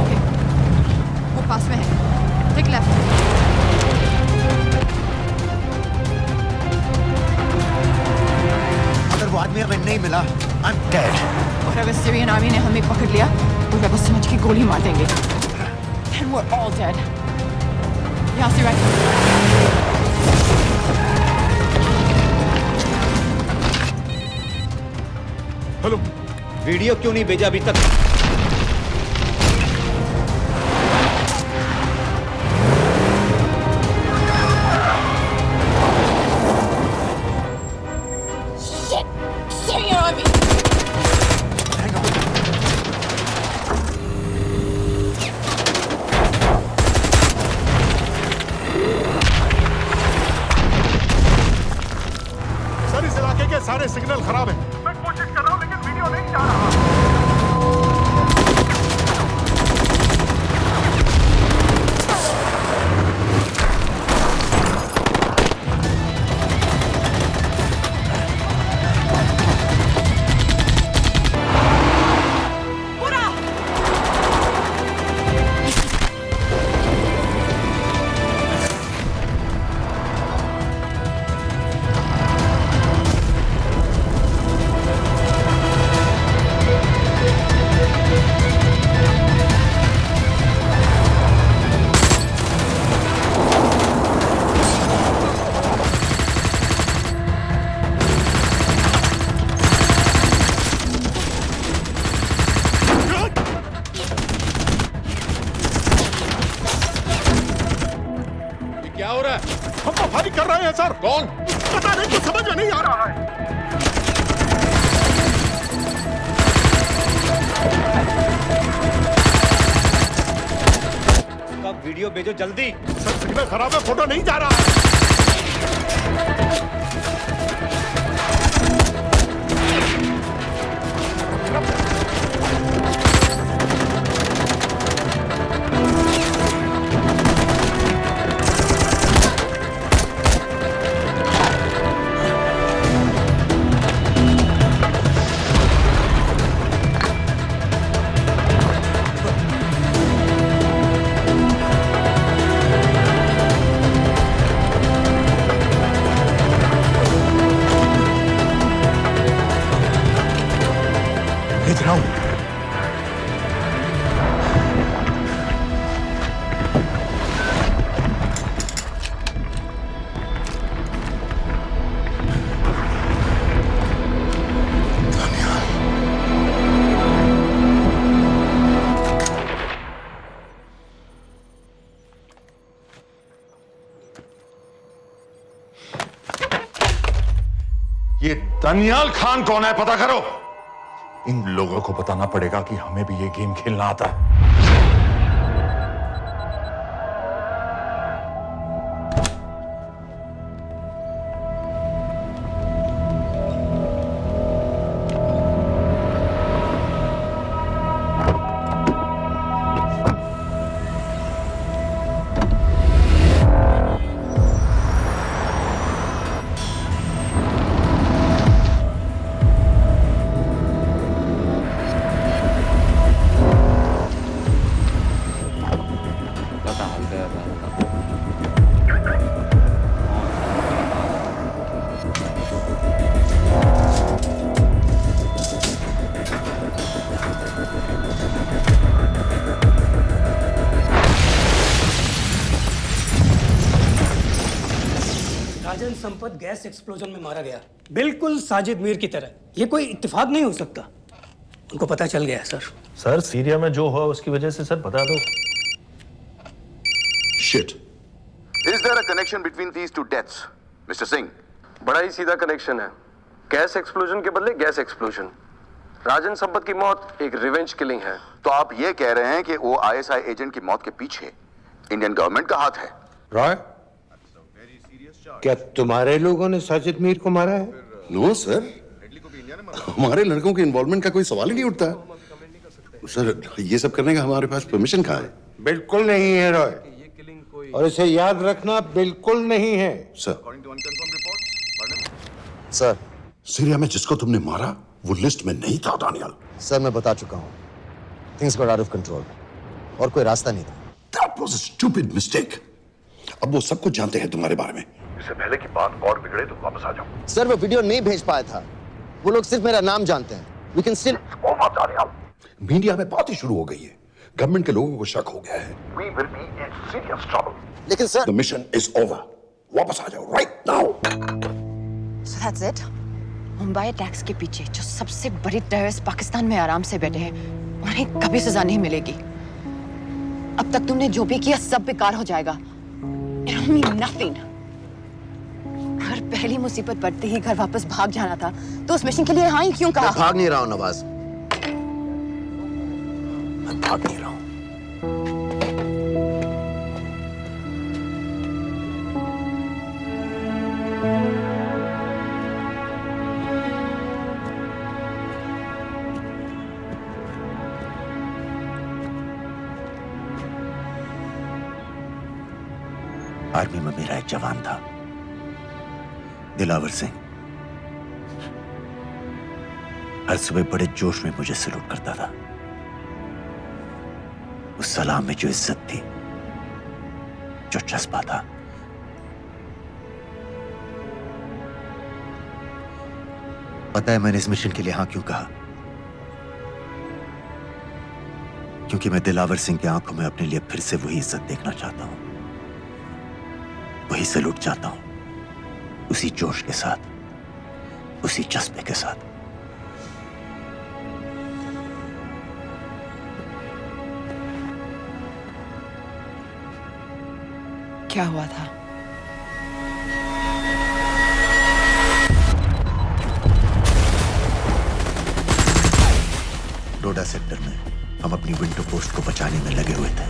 ओके, वो पास में है। Take left. अगर वो आदमी हमें नहीं मिला, I'm dead. और अगर सीरियन आर्मी ने हमें पकड़ लिया तो वे बस समझ के गोली मार देंगे। Then we're all dead. यहाँ से राइट। हेलो, वीडियो क्यों नहीं भेजा अभी तक? Syrian army. सर इस इलाके के सारे सिग्नल खराब हैं। मैं कोशिश कर रहा हूं लेकिन वीडियो नहीं जा रहा। क्या हो रहा है? हम तो फायरिंग कर रहे हैं सर। कौन? पता नहीं, कुछ समझ में नहीं आ रहा है। उसका वीडियो भेजो जल्दी। सर सिग्नल खराब है, फोटो नहीं जा रहा है। भेज रहा हूं। ये दनियाल खान कौन है, पता करो। इन लोगों को बताना पड़ेगा कि हमें भी ये गेम खेलना आता है। राजन संपत गैस एक्सप्लोजन में मारा गया, बिल्कुल साजिद मीर की तरह। ये कोई इत्तेफाक नहीं हो सकता। उनको पता चल गया सर। सर सीरिया में जो हुआ उसकी वजह से सर बता दो। Shit, Is there a connection between these two deaths, Mr. Singh? बड़ा ही सीधा कनेक्शन है। गैस एक्सप्लोजन के बदले गैस एक्सप्लोजन। राजन संपत की मौत एक रिवेंज किलिंग है। तो आप ये कह रहे हैं कि वो आईएसआई एजेंट की मौत के पीछे इंडियन गवर्नमेंट का हाथ है? रॉय, क्या तुम्हारे लोगों ने साजिद मीर को मारा है? नो सर, हमारे लड़कों के इन्वॉल्वमेंट का कोई सवाल ही नहीं उठता। सर, ये सब करने का हमारे पास परमिशन कहाँ है? बिल्कुल नहीं है रॉय, और इसे याद रखना, बिल्कुल नहीं है। सर, सीरिया में जिसको तुमने मारा वो लिस्ट में नहीं था दानियाल। सर मैं बता चुका हूँ, things got out of control और कोई रास्ता नहीं था। That was a stupid mistake. अब वो सब कुछ जानते हैं तुम्हारे बारे में। इससे पहले की बात और बिगड़े तो वापस आ जाओ। सर वो वीडियो नहीं भेज पाया था, वो लोग सिर्फ मेरा नाम जानते हैं। We can still... मीडिया में बात ही शुरू हो गई है, गवर्नमेंट के लोगों को शक हो गया है। We will be in serious trouble. लेकिन sir, The mission is over. वापस आ जाओ right now. So that's it? Mumbai attacks के पीछे जो सबसे बड़ी टेररिस्ट पाकिस्तान में आराम से बैठे हैं, उन्हें कभी सजा नहीं मिलेगी। अब तक तुमने जो भी किया सब बेकार हो जाएगा। It'll mean nothing. अगर पहली मुसीबत पड़ते ही घर वापस भाग जाना था, तो उस मिशन के लिए हाँ ही क्यों कहा? मैं भाग नहीं रहा हूँ नवाज, मैं भाग नहीं रहा हूँ। आर्मी में मेरा एक जवान था, दिलावर सिंह। हर सुबह बड़े जोश में मुझे सलूट करता था। उस सलाम में जो इज्जत थी, जो जज्बा था, पता है मैंने इस मिशन के लिए हाँ क्यों कहा? क्योंकि मैं दिलावर सिंह की आंखों में अपने लिए फिर से वही इज्जत देखना चाहता हूं, वही सलूट चाहता हूं, उसी जोश के साथ, उसी जज्बे के साथ। क्या हुआ था? डोडा सेक्टर में हम अपनी विंडो पोस्ट को बचाने में लगे हुए थे।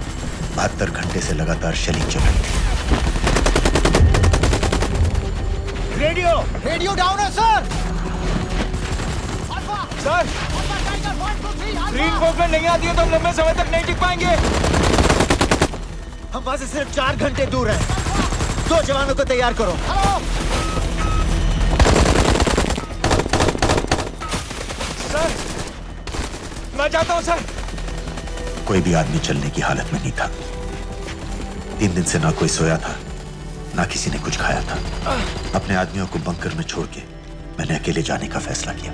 72 घंटे से लगातार शेलिंग चल रही थी। रेडियो डाउन है सर। सर, ग्रीन फोकलेट नहीं आती है तो हम लंबे समय तक नहीं टिक पाएंगे। हम वहां से सिर्फ 4 घंटे दूर हैं। 2 जवानों को तैयार करो। सर, मैं जाता हूं सर। कोई भी आदमी चलने की हालत में नहीं था। 3 दिन से ना कोई सोया था, ना किसी ने कुछ खाया था। अपने आदमियों को बंकर में छोड़ के मैंने अकेले जाने का फैसला किया।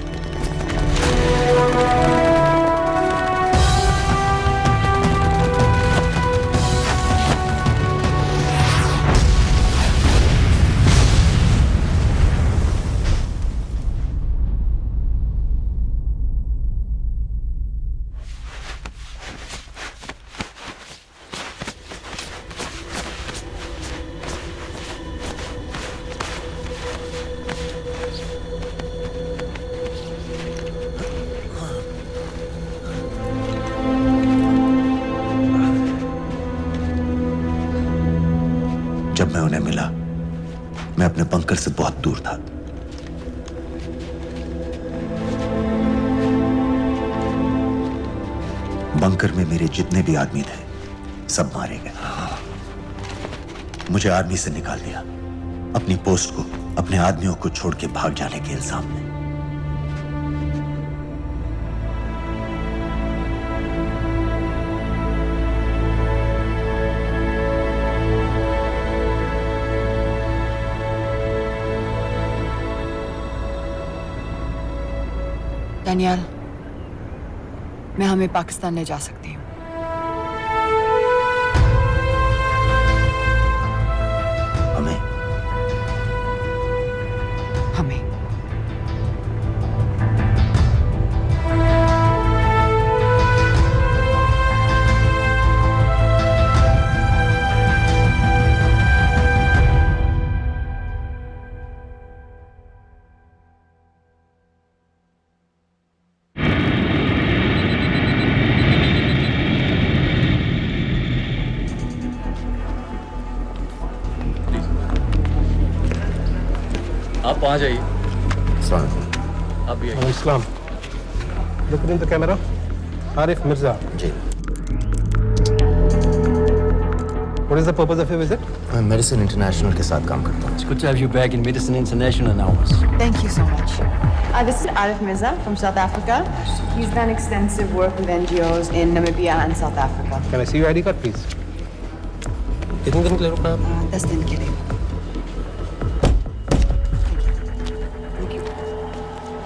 जब मैं उन्हें मिला, मैं अपने बंकर से बहुत दूर था। बंकर में मेरे जितने भी आदमी थे, सब मारे गए। मुझे आर्मी से निकाल दिया, अपनी पोस्ट को, अपने आदमियों को छोड़ के भाग जाने के इल्जाम में। दानियाल, मैं हमें पाकिस्तान ले जा सकती हूँ। हमें? हमें। आप वहाँ जाइए। आप भी आइए। Islam look in the camera. Arif Mirza ji. What is the purpose of your visit? मैं मेडिसिन इंटरनेशनल के साथ काम करता हूँ। It's good to have you back in Medicine International now. Thank you so much. This is Arif Mirza from South Africa. He's done extensive work with NGOs in Namibia and South Africa. Can I see your ID card, please? कितने दिन के लिए रुकना है? 10 दिन के लिए।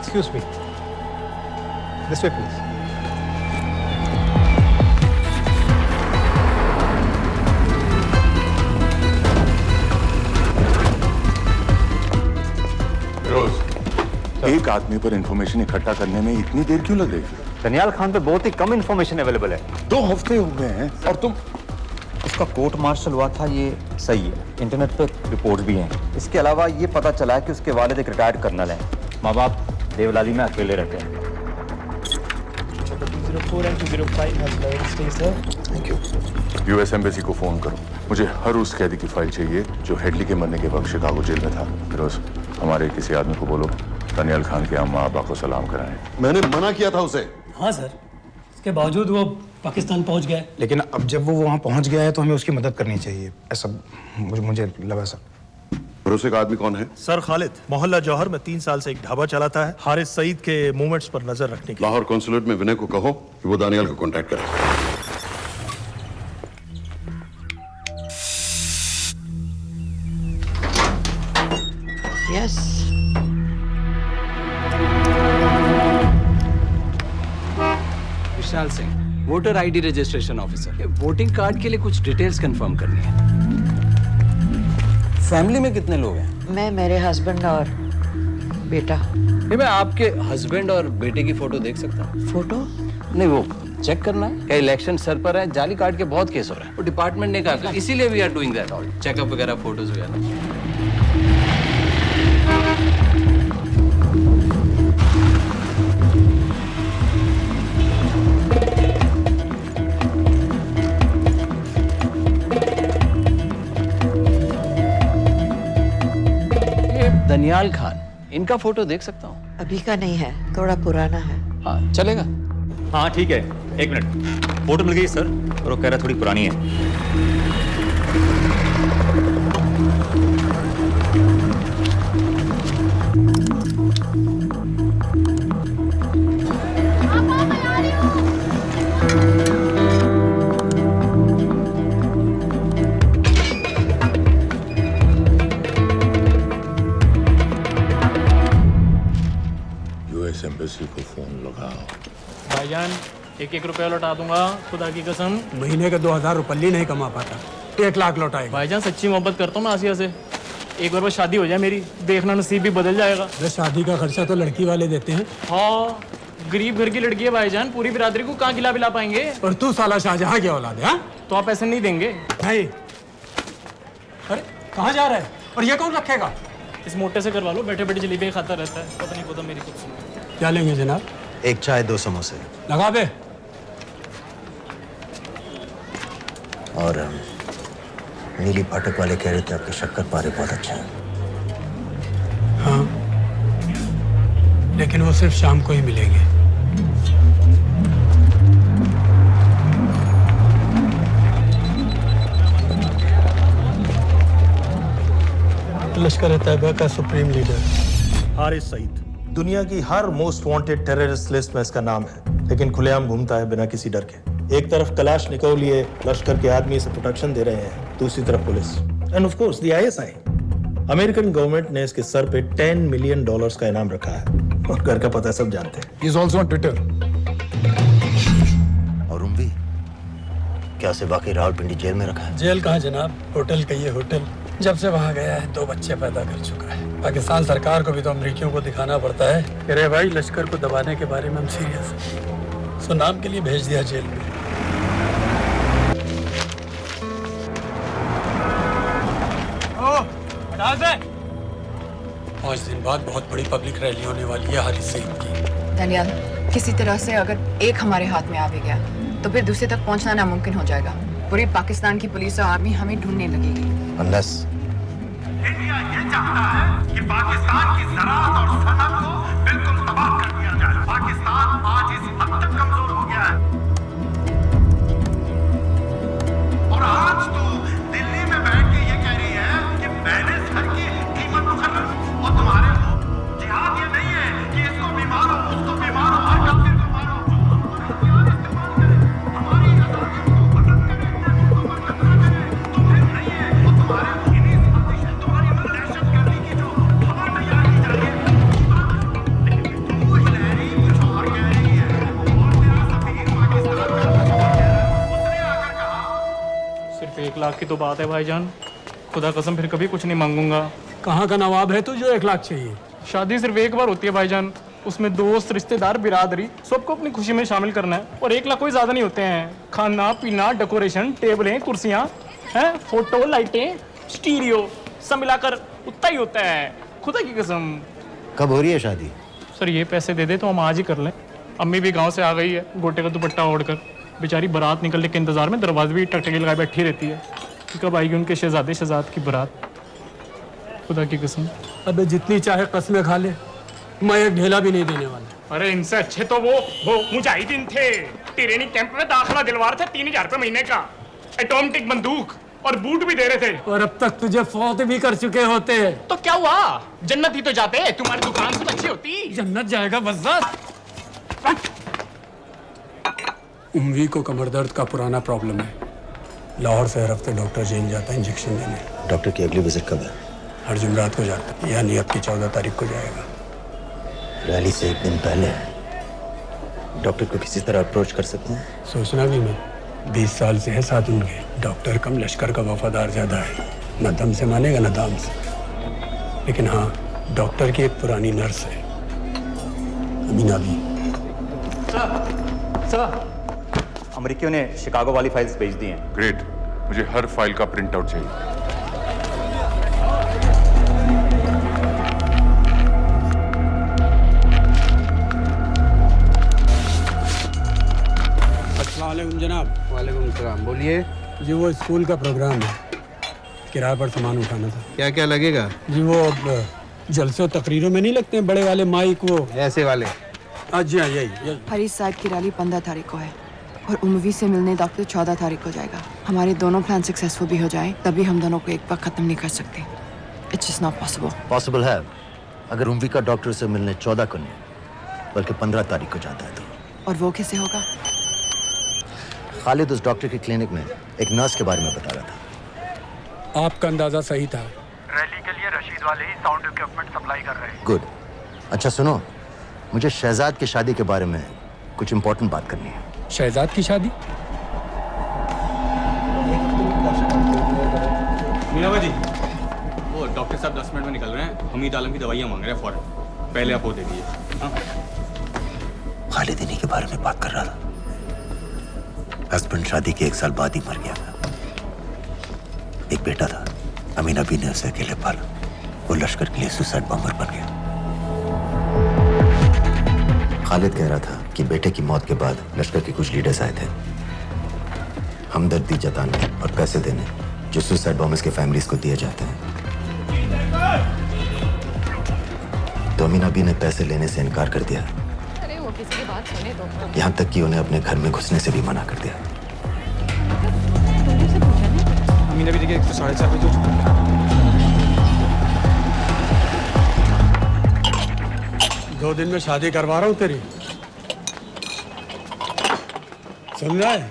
Excuse me. This way, please. एक आदमी पर इंफॉर्मेशन इकट्ठा करने में इतनी देर क्यों लगेगी? दनियाल खान पे बहुत ही कम इंफॉर्मेशन अवेलेबल है। 2 हफ्ते हो गए हैं और तुम। उसका कोर्ट मार्शल हुआ था, ये सही है। इंटरनेट पे रिपोर्ट भी हैं। इसके अलावा ये पता चला है कि उसके वालिद एक रिटायर्ड कर्नल हैं। माँ बाप देवलाली में अकेले रहते हैं। यूएस एम्बेसी को फोन करो। मुझे हर उस कैदी की फाइल चाहिए जो हेडली के मरने के वक्त शिकागो जेल में था। फिरोज, हमारे किसी आदमी को बोलो दनियाल खान के अम्मा अब्बा को सलाम कराएं। मैंने मना किया था उसे। हाँ सर, इसके बावजूद वो पाकिस्तान पहुंच गया। लेकिन अब जब वो वहाँ पहुँच गया है तो हमें उसकी मदद करनी चाहिए, ऐसा मुझे लगा सर। भरोसे का आदमी कौन है? सर खालिद, मोहल्ला जौहर में 3 साल से एक ढाबा चलाता है। हारिस सईद के मूवमेंट्स पर नजर रखने के। लाहौर कॉन्सुलेट में विनय को कहो कि वो दानियाल को कांटेक्ट करे। Yes. Vishal Singh, voter ID registration officer. Voting card के लिए कुछ डिटेल्स कंफर्म करनी है। फैमिली में कितने लोग हैं? मैं, मेरे हस्बैंड और बेटा। मैं आपके हस्बैंड और बेटे की फोटो देख सकता हूँ? फोटो? नहीं, वो चेक करना है। क्या इलेक्शन सर पर है? जाली कार्ड के बहुत केस हो रहे हैं। वो डिपार्टमेंट ने कहा, इसीलिए we are doing that all, checkup वगैरह, फोटोज वगैरह। दनियाल खान, इनका फोटो देख सकता हूँ? अभी का नहीं है, थोड़ा पुराना है। हाँ, चलेगा? हाँ ठीक है, 1 मिनट। फोटो मिल गई सर, और वो कह रहा थोड़ी पुरानी है। एम्बेसी को फोन लगाओ। भाईजान 1-1 रुपया लौटा दूंगा, खुदा की कसम। महीने के 2000 रुपये नहीं कमा पाता, 1 लाख लौटाएगा। भाईजान सच्ची मोहब्बत करता हूँ मैं आसिया से। एक बार बस शादी हो जाए मेरी, देखना नसीब भी बदल जाएगा। अरे शादी का खर्चा तो लड़की वाले देते हैं। हाँ, गरीब घर की लड़की है भाईजान, पूरी बिरादरी को कहाँ खिला पिला पाएंगे। और तू साला शाहजहां की औलाद है? तो आप ऐसे नहीं देंगे? नहीं। अरे कहाँ जा रहा है? और ये कौन रखेगा? इस मोटे से करवा लो, बैठे बैठे जलेबी खाता रहता है। पता नहीं पता मेरी कुछ सुनो। क्या लेंगे जनाब? 1 चाय 2 समोसे। लगा बे। और नीली फाटक वाले कह रहे थे आपके शक्कर पारे बहुत अच्छे हैं। हाँ, लेकिन वो सिर्फ शाम को ही मिलेंगे। लश्कर तैयबा का सुप्रीम लीडर हारिस सईद। दुनिया की हर मोस्ट वांटेड टेररिस्ट लिस्ट में इसका नाम है, लेकिन खुलेआम घूमता है बिना किसी डर के। एक तरफ कलाशनिकोव लिए लश्कर के आदमी इसे प्रोटेक्शन दे रहे हैं, दूसरी तरफ police end of course the ISI. American government ने इसके सर पे $10 मिलियन का इनाम रखा है, और घर का पता सब जानते हैं। He is also on Twitter. और उम्वी क्या से वाकई रावलपिंडी जेल में रखा है? जेल कहाँ जनाब, होटल कहिए होटल। जब से वहाँ गया है 2 बच्चे पैदा कर चुका है। पाकिस्तान सरकार को भी तो अमरीकियों को दिखाना पड़ता है कि अरे भाई लश्कर को दबाने के बारे में हम सीरियस हैं। सो नाम के लिए भेज दिया जेल में। पाँच दिन बाद बहुत बड़ी पब्लिक रैली होने वाली है हारिस सईद की। दनियाल, किसी तरह से अगर एक हमारे हाथ में आ भी गया तो फिर दूसरे तक पहुंचना नामुमकिन हो जाएगा। पूरी पाकिस्तान की पुलिस और आर्मी हमें ढूंढने लगेगी। Unless इंडिया ये चाहता है कि कि पाकिस्तान की ज़राअत और सनअत को बिल्कुल तबाह कर दिया जाए। पाकिस्तान आज इस हद तक कमजोर हो गया है और आज तो दिल्ली में बैठ के ये कह रही है कि मैंने सर की कीमत मुकर्रर और तुम्हारे हो। जिहाद ये नहीं है कि इसको भी मारो, उसको भी मारो, हर काफिर को मारो। सिर्फ 1 लाख की तो बात है भाईजान, खुदा कसम फिर कभी कुछ नहीं मांगूंगा। कहाँ का नवाब है तू जो 1 लाख चाहिए? शादी सिर्फ एक बार होती है भाईजान, उसमें दोस्त रिश्तेदार बिरादरी सबको अपनी खुशी में शामिल करना है और 1 लाख कोई ज्यादा नहीं होते हैं। खाना पीना, डेकोरेशन, टेबलें, कुर्सियां हैं, फोटो, लाइटें, स्टीरियो सब मिलाकर उतना ही होता है, खुदा की कसम। कब हो रही है शादी? सर ये पैसे दे दे तो हम आज ही कर लें। अम्मी भी गांव से आ गई है गोटे का दुपट्टा ओढ़कर, बेचारी बारात निकलने के इंतजार में दरवाजे भी टकटकी लगाए बैठी रहती है कि कब आएगी उनके शहजाद की बारात, खुदा की कसम। अबे जितनी चाहे कस्में खा ले, मैं एक ढेला भी नहीं देने वाला। अरे इनसे अच्छे तो वो मुजाहिदीन थे, ट्रेनिंग कैंप में दाखिला दिलवा रहे थे 3000 रुपये महीने का, एटॉमिक बंदूक और बूट भी दे रहे थे। और अब तक तुझे फौत भी कर चुके होते। तो क्या हुआ, जन्नत ही तो जाते, तुम्हारी दुकान से अच्छी होती। जन्नत जाएगा बज़्ज़ात। उम्वी को कमर दर्द का पुराना प्रॉब्लम है, लाहौर से हर हफ्ते डॉक्टर जेल जाता है इंजेक्शन देने। डॉक्टर की अगली विजिट कब है? हर जुमरात को जाता है, यानी अब की 14 तारीख को जाएगा। रैली से 1 दिन पहले डॉक्टर को किसी तरह अप्रोच कर सकते हैं? सोचना भी मैं 20 साल से है साथ उनके, डॉक्टर कम लश्कर का वफादार ज्यादा है, न दम से मानेगा न दाम से। लेकिन हाँ, डॉक्टर की एक पुरानी नर्स है अमीना भी। सर अमेरिकियों ने शिकागो वाली फाइल्स भेज दी हैं। ग्रेट, मुझे हर फाइल का प्रिंट आउट चाहिए। अस्सलामुअलैकुम जनाब। वालेकुम सलाम, बोलिए। जी वो स्कूल का प्रोग्राम है, किराए पर सामान उठाना था। क्या क्या लगेगा? जी वो जलसों तकरीरों में नहीं लगते हैं बड़े वाले माइक, वो ऐसे वाले? जी हाँ यही। हरीश साहब की रैली 15 तारीख को है और उम्वी से मिलने डॉक्टर 14 तारीख को जाएगा। हमारे दोनों प्लान सक्सेसफुल भी हो जाए तभी हम दोनों को एक बार खत्म नहीं कर सकते। It's just not possible. Possible है अगर उम्वी का डॉक्टर से मिलने 14 को नहीं बल्कि 15 तारीख को जाता है तो। और वो कैसे होगा? खालिद उस डॉक्टर की क्लिनिक में एक नर्स के बारे में बता रहा था। आपका अंदाजा सही था। रैली के लिए रशीद वाले ही साउंड इक्विपमेंट सप्लाई कर रहे हैं। गुड। अच्छा सुनो, मुझे शहजाद की शादी के बारे में कुछ इंपॉर्टेंट बात करनी है। शहजाद की शादी? मीना जी, वो डॉक्टर साहब 10 मिनट में निकल रहे हैं, हमीद आलम की दवाइयाँ मांग रहे हैं फौरन, पहले आप वो दे दीजिए। खालिद इन्हीं के बारे में बात कर रहा था। हस्बैंड शादी के 1 साल बाद ही मर गया था। एक बेटा था, अमीना भी ने उसे अकेले पाला। वो लश्कर के लिए सुसाइड बॉम्बर बन गया। खालिद कह रहा था कि बेटे की मौत के बाद लश्कर के कुछ लीडर्स आए थे हमदर्दी जताने और पैसे देने जो सुसाइड बॉम्बर्स के फैमिलीज को दिए जाते हैं। तो अमीना भी ने पैसे लेने से इनकार कर दिया। अरे वो किसी की बात सुने तो। यहाँ तक कि उन्हें अपने घर में घुसने से भी मना कर दिया। अमीना भी देखिए 4:30 बजे हो चुका है। 2 दिन में शादी करवा रहा हूँ तेरी, सुन रहा है?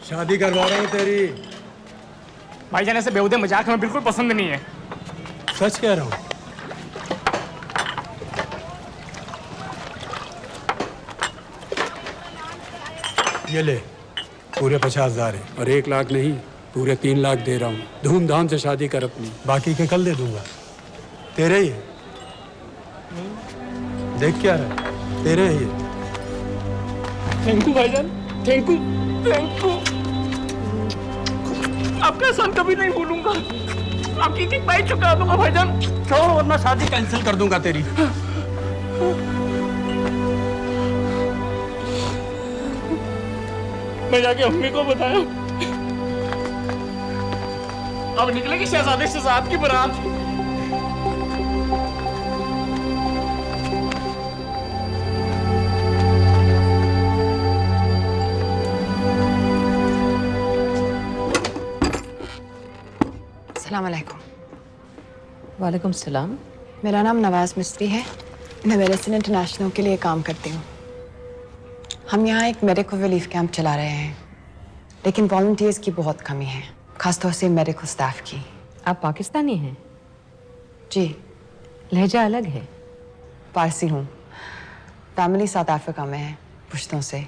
शादी करवा रहा हूँ तेरी। भाईजान ऐसे बेहुदे मजाक हमें बिल्कुल पसंद नहीं है। सच कह रहा हूँ। ये ले, पूरे 50,000 है और 1 लाख नहीं, पूरे 3 लाख दे रहा हूँ। धूमधाम से शादी कर अपनी, बाकी के कल दे दूंगा। तेरे ही है। देख क्या है, तेरे ही है। थैंक यू भाईजान, थैंक यू, थैंक यू। आपका एहसान कभी नहीं भूलूंगा। आपकी एक बाई चुका दूंगा भाईजान। छोड़ वरना शादी कैंसिल कर दूंगा तेरी। मैं जाके अम्मी को बताया। अब निकलेगी शहजादे शहजाद की बारात। अस्सलाम वालेकुम। वालेकुम सलाम। मेरा नाम नवाज मिस्त्री है। मैं मेडिसिन इंटरनेशनल के लिए काम करती हूँ। हम यहाँ एक मेडिकल रिलीफ कैंप चला रहे हैं, लेकिन वॉलंटियर्स की बहुत कमी है, खासतौर से मेडिकल स्टाफ की। आप पाकिस्तानी हैं? जी। लहजा अलग है। पारसी हूँ। फैमिली साउथ अफ्रीका में है पुश्तों से,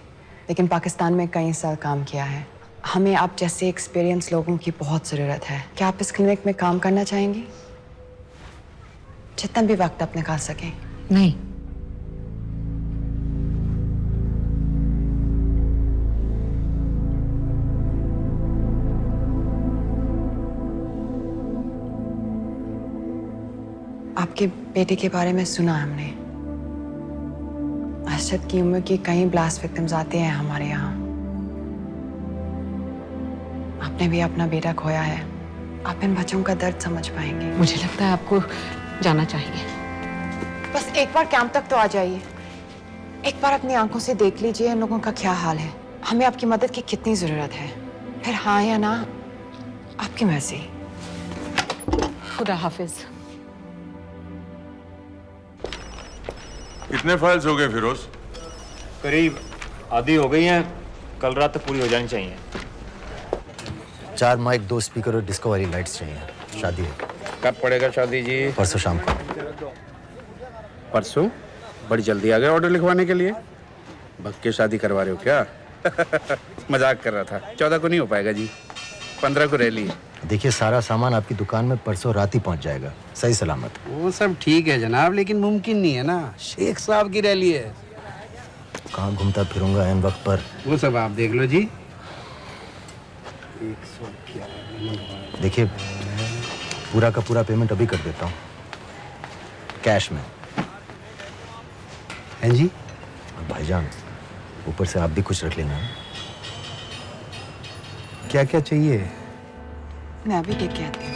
लेकिन पाकिस्तान में कई साल काम किया है। हमें आप जैसे एक्सपीरियंस लोगों की बहुत ज़रूरत है। क्या आप इस क्लिनिक में काम करना चाहेंगी? जितना भी वक्त आप निकाल सकें। नहीं। आपके बेटे के बारे में सुना हमने। अरशद की उम्र के कई ब्लास्ट विक्टिम्स आते हैं हमारे यहाँ। आपने भी अपना बेटा खोया है। आप इन बच्चों का दर्द समझ पाएंगे। मुझे लगता है आपको जाना चाहिए। बस एक बार कैंप तक तो आ जाइए। एक बार अपनी आंखों से देख लीजिए इन लोगों का क्या हाल है। हमें आपकी मदद की कितनी जरूरत है। फिर हाँ या ना आपकी मर्जी। खुदा हाफिज। कितने फाइल्स हो गए फिरोज? करीब आधी हो गई हैं। कल रात तक पूरी हो जानी चाहिए। 4 माइक, 2 स्पीकर और डिस्को वाली लाइट्स चाहिए। शादी है। कब पड़ेगा शादी जी? परसों शाम को। परसों? बड़ी जल्दी आ गए ऑर्डर लिखवाने के लिए। भग के शादी करवा रहे हो क्या? मजाक कर रहा था। 14 को नहीं हो पाएगा जी, 15 को रैली है। देखिए, सारा सामान आपकी दुकान में परसों रात ही पहुंच जाएगा, सही सलामत। वो सब ठीक है जनाब, लेकिन मुमकिन नहीं है ना। शेख साहब की रैली है। कहाँ घूमता फिरूंगा इन वक्त पर? वो सब आप देख लो जी। देखिए, पूरा का पूरा पेमेंट अभी कर देता हूँ, कैश में। हैं जी? और भाईजान, ऊपर से आप भी कुछ रख लेना। क्या क्या चाहिए? मैं अभी देख के आती हूँ।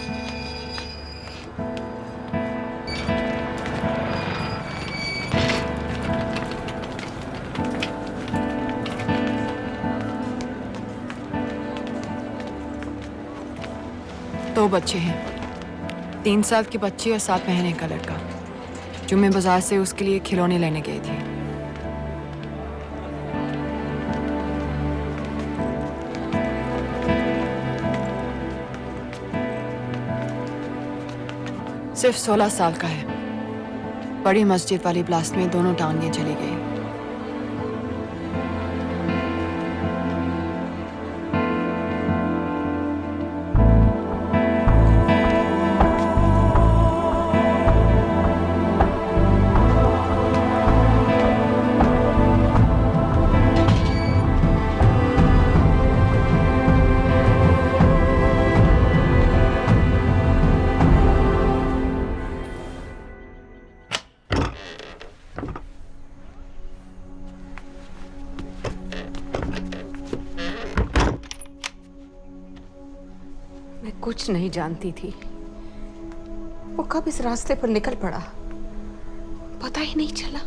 दो बच्चे हैं, 3 साल की बच्ची और 7 महीने का लड़का, जो मैं बाजार से उसके लिए खिलौने लेने गई थी। सिर्फ 16 साल का है। बड़ी मस्जिद वाली ब्लास्ट में दोनों टांगें चली गई। कुछ नहीं जानती थी वो कब इस रास्ते पर निकल पड़ा, पता ही नहीं चला।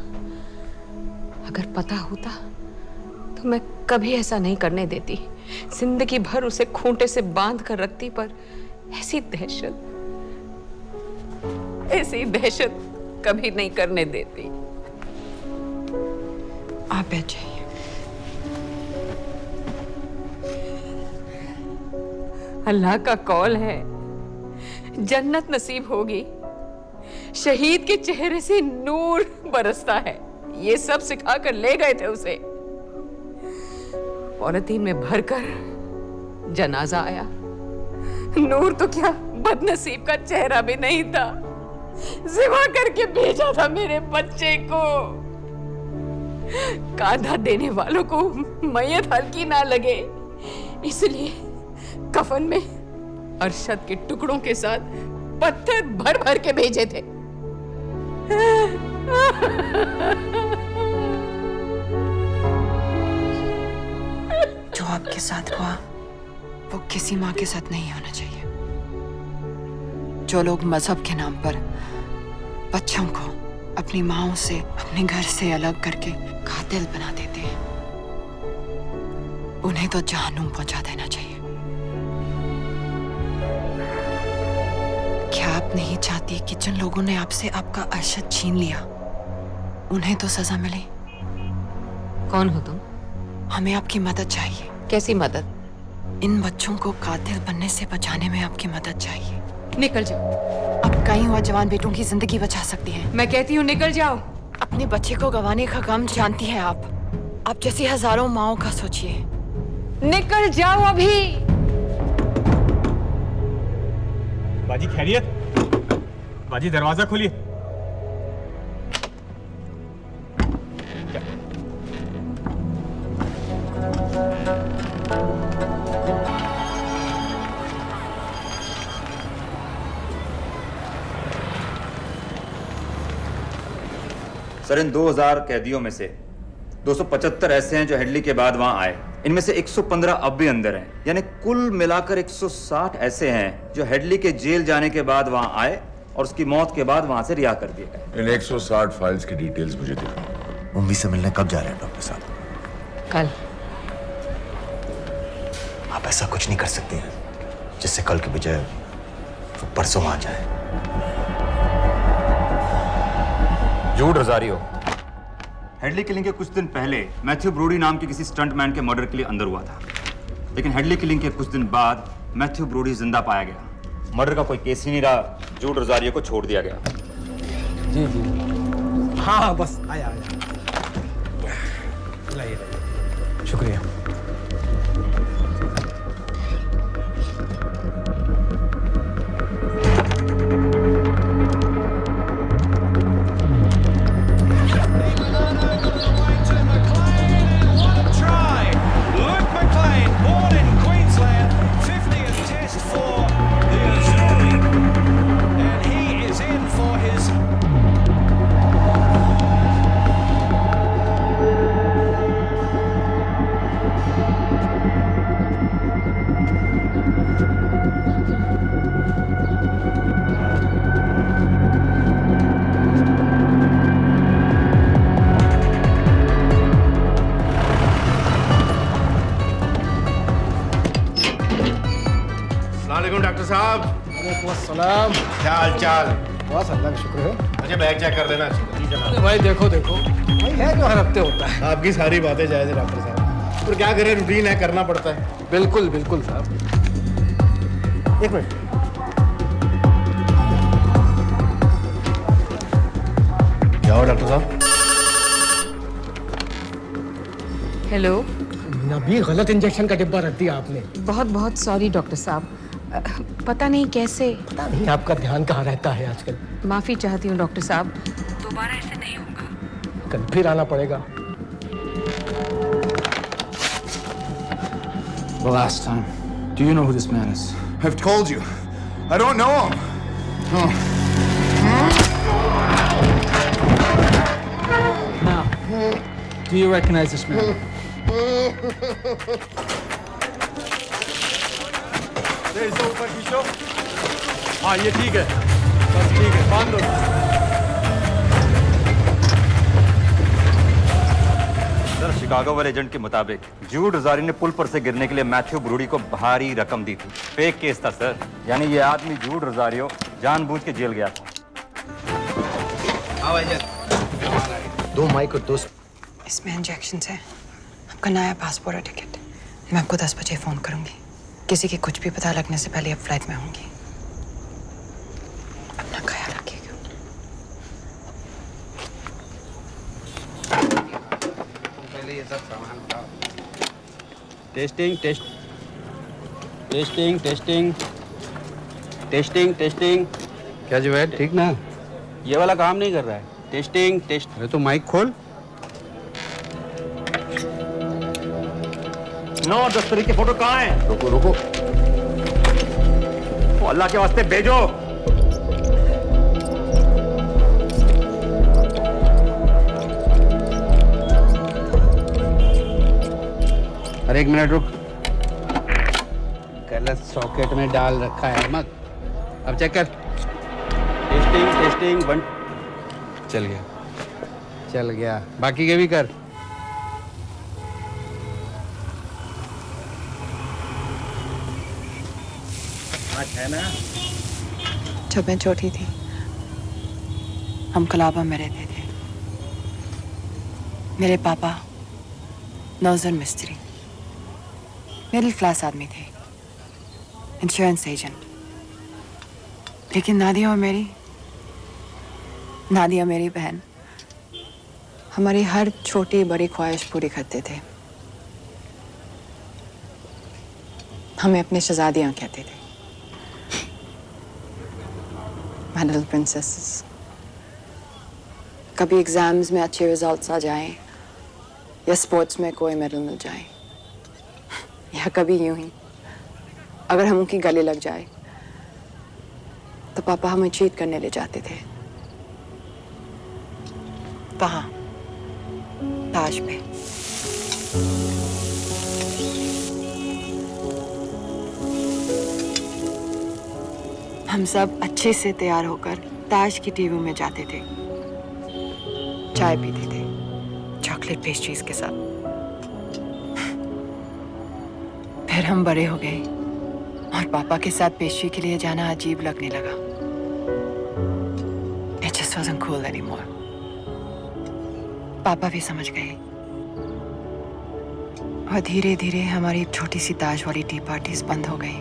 अगर पता होता तो मैं कभी ऐसा नहीं करने देती। जिंदगी भर उसे खूंटे से बांध कर रखती, पर ऐसी दहशत कभी नहीं करने देती। आप बैठ जाइए। अल्लाह का कौल है, जन्नत नसीब होगी। शहीद के चेहरे से नूर बरसता है। ये सब सिखा कर ले गए थे उसे। पॉलिथीन में भरकर जनाजा आया। नूर तो क्या, बदनसीब का चेहरा भी नहीं था। जिमा करके भेजा था मेरे बच्चे को। कांधा देने वालों को मैयत हल्की ना लगे, इसलिए कफन में अरशद के टुकड़ों के साथ पत्थर भर भर के भेजे थे। जो आपके साथ हुआ वो किसी माँ के साथ नहीं होना चाहिए। जो लोग मजहब के नाम पर बच्चों को अपनी माँओं से, अपने घर से अलग करके कातिल बना देते हैं, उन्हें तो जहन्नुम पहुंचा देना चाहिए। आप नहीं चाहती कि जिन लोगों ने आपसे आपका अरशद छीन लिया उन्हें तो सजा मिले। कौन हो तुम? हमें आपकी मदद चाहिए। कैसी मदद? इन बच्चों को कातिल बनने से बचाने में आपकी मदद चाहिए। निकल जाओ। आप कई हुआ जवान बेटों की जिंदगी बचा सकती हैं। मैं कहती हूँ निकल जाओ। अपने बच्चे को गंवाने का गम जानती हैं आप जैसी हजारों माओं का सोचिए। निकल जाओ अभी। बाजी खैरियत? बाजी दरवाजा खोलिए। सर, इन 2000 कैदियों में से 275 ऐसे हैं जो हेडली के बाद वहां आए। इनमें से 115 अब भी अंदर हैं, यानी कुल मिलाकर 160 ऐसे हैं जो हेडली के जेल जाने के बाद वहां आए और उसकी मौत के बाद वहां से रिहा कर दिए गए। इन 160 फाइल्स की डिटेल्स मुझे दिखाओ। उम्मी से मिलने कब जा रहे हैं डॉक्टर साहब? कल। आप ऐसा कुछ नहीं कर सकते हैं जिससे कल के बजाय वो परसों आ जाए। जूड रोजारियो हेडली किलिंग के कुछ दिन पहले मैथ्यू ब्रोडी नाम के किसी स्टंटमैन के मर्डर के लिए अंदर हुआ था, लेकिन हेडली किलिंग के कुछ दिन बाद मैथ्यू ब्रोडी जिंदा पाया गया। मर्डर का कोई केस ही नहीं रहा, जूड रोजारियो को छोड़ दिया गया। जी जी हाँ बस आया लाइए। शुक्रिया। डॉक्टर साहब। सलाम। क्या हाल चाल? बस अल्लाह का शुक्र है। मुझे बैग चेक कर देना। अरे भाई देखो भाई है जो हर हफ्ते होता है। आपकी सारी बातें जायज है डॉक्टर साहब, पर क्या करें, रूटीन है, करना पड़ता है। बिल्कुल बिल्कुल साहब। एक मिनट। क्या हुआ डॉक्टर साहब? हेलो। अभी गलत इंजेक्शन का डिब्बा रख दिया आपने। बहुत बहुत सॉरी डॉक्टर साहब, पता नहीं कैसे। पता नहीं आपका ध्यान कहाँ रहता है आजकल। माफी चाहती हूँ डॉक्टर साहब, दोबारा ऐसे नहीं होगा। कल फिर आना पड़ेगा। The last time. Do you know who this man is? I've told you. I don't know him. No. Now, do you recognize this man? इसे ऊपर खींचो। हाँ ये ठीक है, बस ठीक है, बांध दो। सर, शिकागो वाले एजेंट के मुताबिक जूड रोजारियो ने पुल पर से गिरने के लिए मैथ्यू ब्रूडी को भारी रकम दी थी। फेक केस था सर, यानी ये आदमी जूड रोजारियो जानबूझ के जेल गया था। दो माइक और 2 इसमें इंजेक्शन है। आपका नया पासपोर्ट और टिकट। मैं आपको 10 बजे फोन करूंगी। किसी के कुछ भी पता लगने से पहले आप फ्लाइट में होंगी। अपना ख्याल रखिएगा। पहले ये सब सामान उठाओ। Testing test testing testing testing testing. क्या जो है ठीक ना? ये वाला काम नहीं कर रहा है। Testing test. अरे तो माइक खोल। 9-10 तारीख की फोटो कहाँ है? रुको रुको। वो अल्लाह के वास्ते भेजो। अरे 1 मिनट रुक। गलत सॉकेट में डाल रखा है मत। अब चेक कर। Testing testing 1। चल गया चल गया। बाकी के भी कर। है ना? जब मैं छोटी थी हम कलाबा में रहते थे। मेरे पापा नौजर मिस्त्री, मिडिल क्लास आदमी थे, इंश्योरेंस एजेंट। लेकिन नादिया मेरी बहन हमारी हर छोटी बड़ी ख्वाहिश पूरी करते थे। हमें अपनी शहजादियां कहते थे, My little princesses। कभी एग्जाम्स में अच्छे रिजल्ट्स आ जाएं या स्पोर्ट्स में कोई मेडल मिल जाए, या कभी यूं ही अगर हम उनकी गले लग जाए तो पापा हमें चीट करने ले जाते थे। वहां ताज पे। हम सब अच्छे से तैयार होकर ताज की टीवी में जाते थे, चाय पीते थे चॉकलेट पेस्ट्रीज के साथ। फिर हम बड़े हो गए और पापा के साथ पेस्ट्री के लिए जाना अजीब लगने लगा। It just wasn't cool anymore। पापा भी समझ गए और धीरे धीरे हमारी छोटी सी ताज वाली टी पार्टीज बंद हो गई।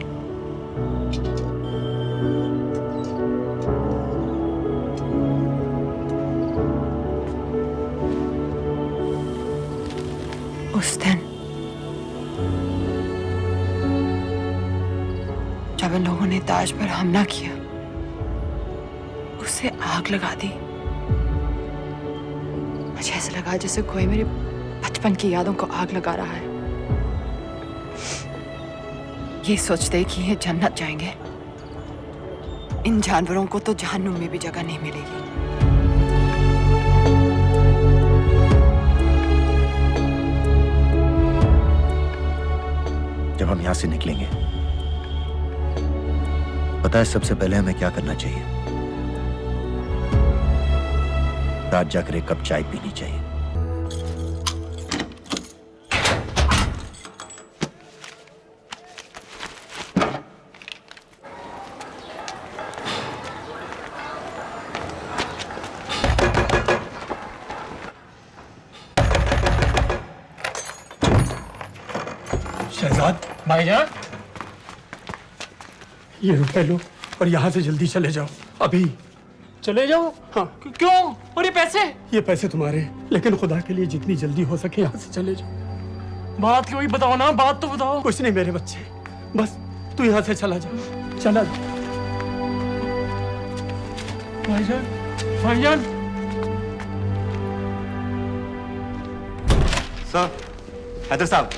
उस दिन जब इन लोगों ने ताज पर हमला किया, उसे आग लगा दी। मुझे ऐसा लगा जैसे कोई मेरे बचपन की यादों को आग लगा रहा है। ये सोचते कि ये जन्नत जाएंगे, इन जानवरों को तो जहन्नुम में भी जगह नहीं मिलेगी। जब हम यहां से निकलेंगे, पता है सबसे पहले हमें क्या करना चाहिए? रात जाकर एक कप चाय पीनी चाहिए। शहजाद भाईजान, ये रुपए लो और यहाँ से जल्दी चले जाओ अभी। चले जाओ? हाँ। क्यों? और ये पैसे? ये पैसे तुम्हारे, लेकिन खुदा के लिए जितनी जल्दी हो सके यहाँ से चले जाओ। बात क्यों ही बताओ ना, बात तो बताओ। कुछ नहीं मेरे बच्चे, बस तू यहाँ से चला जा, चला जा। भाईजान, भाईजान। सर, हैदर साहब,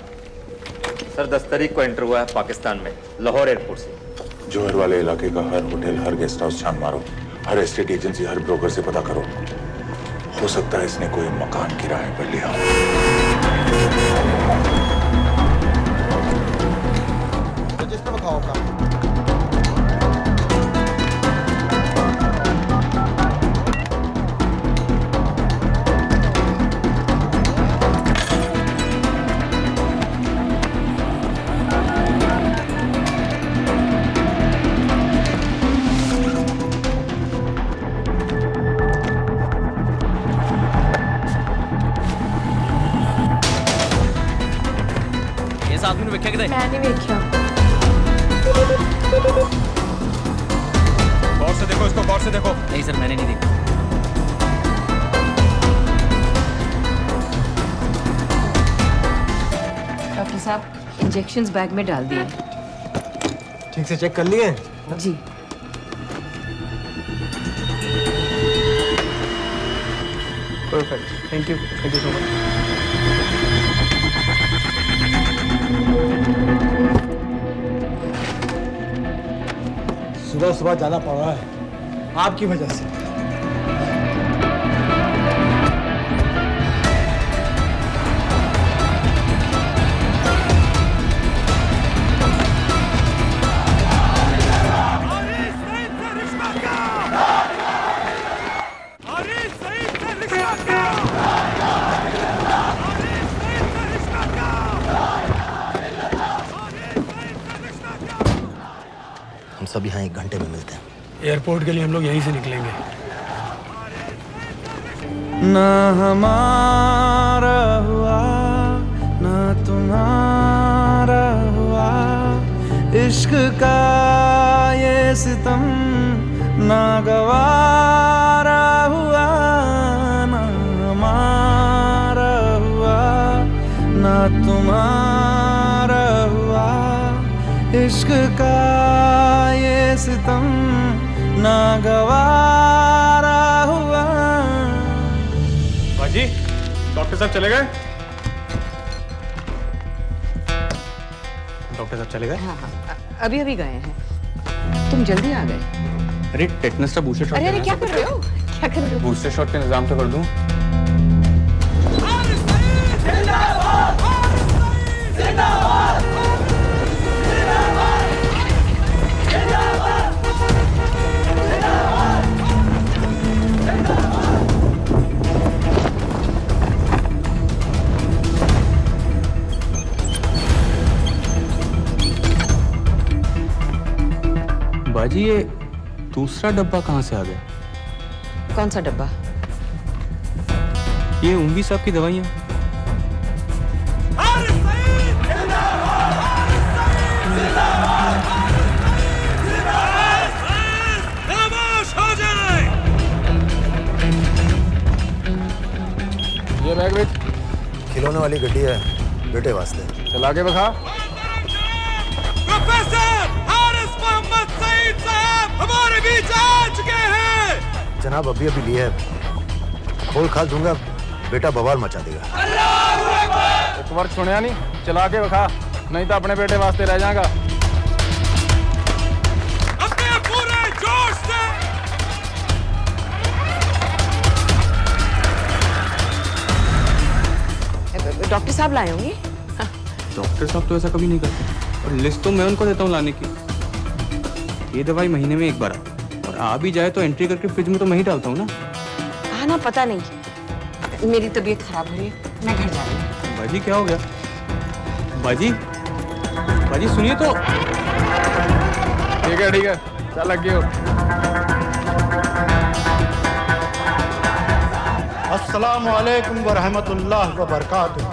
सर 10 तारीख को एंटर हुआ है पाकिस्तान में, लाहौर एयरपोर्ट से। जोहर वाले इलाके का हर होटल, हर गेस्ट हाउस छान मारो, हर एस्टेट एजेंसी, हर ब्रोकर से पता करो। हो सकता है इसने कोई मकान किराए पर लिया हो। रजिस्टर दिखाओ का। आदमी ने वेख्या किधर? मैं नहीं वेख्या। गौर से देखो इसको, गौर से देखो। नहीं सर, मैंने नहीं देखा। डॉक्टर साहब, इंजेक्शंस बैग में डाल दिए। ठीक से चेक कर लिए? जी। Perfect, thank you so much. सुबह सुबह ज्यादा पड़ रहा है आपकी वजह से। हम सब यहाँ 1 घंटे में मिलते हैं। एयरपोर्ट के लिए हम लोग यहीं से निकलेंगे। ना हमारा हुआ ना तुम्हारा हुआ, इश्क का ये सितम ना गवारा हुआ, ना हमारा हुआ ना तुम्हारा हुआ, इश्क का ये सितम ना गवारा हुआ। बाजी, डॉक्टर साहब चले गए? डॉक्टर साहब चले गए? हाँ हाँ, अभी अभी गए हैं। तुम जल्दी आ गए। अरे टेटनस का बूस्टर शॉट। अरे क्या कर रहे हो? क्या कर रहे हो? बूस्टर शॉट का इंतजाम तो कर दूं। बाजी, ये दूसरा डब्बा कहाँ से आ गया? कौन सा डब्बा? ये उंगी साहब की दवाइयाँ। ये बैग बेच। खिलौने वाली गड्डी है बेटे वास्ते। चला के बखा। हमारे बीच आ चुके हैं। जनाब अभी अभी लिया है, खोल खा दूंगा बेटा बवाल मचा देगा। एक बार सुनिया नहीं, चला के बखा, नहीं तो अपने बेटे वास्ते रह जाएगा। अपने पूरे जोश से। डॉक्टर साहब लाए होंगे। डॉक्टर साहब तो ऐसा कभी नहीं करते, और लिस्ट तो मैं उनको देता हूँ लाने की। ये दवाई महीने में एक बार आती, और आ भी जाए तो एंट्री करके फ्रिज में तो मैं ही डालता हूँ ना। हाँ ना, पता नहीं, मेरी तबीयत खराब हो रही है, मैं घर जा रही हूँ। बाजी क्या हो गया? बाजी, बाजी सुनिए तो। ठीक है, चल लग गए हो। अस्सलाम वालेकुम व रहमतुल्लाह व बरकातुहू।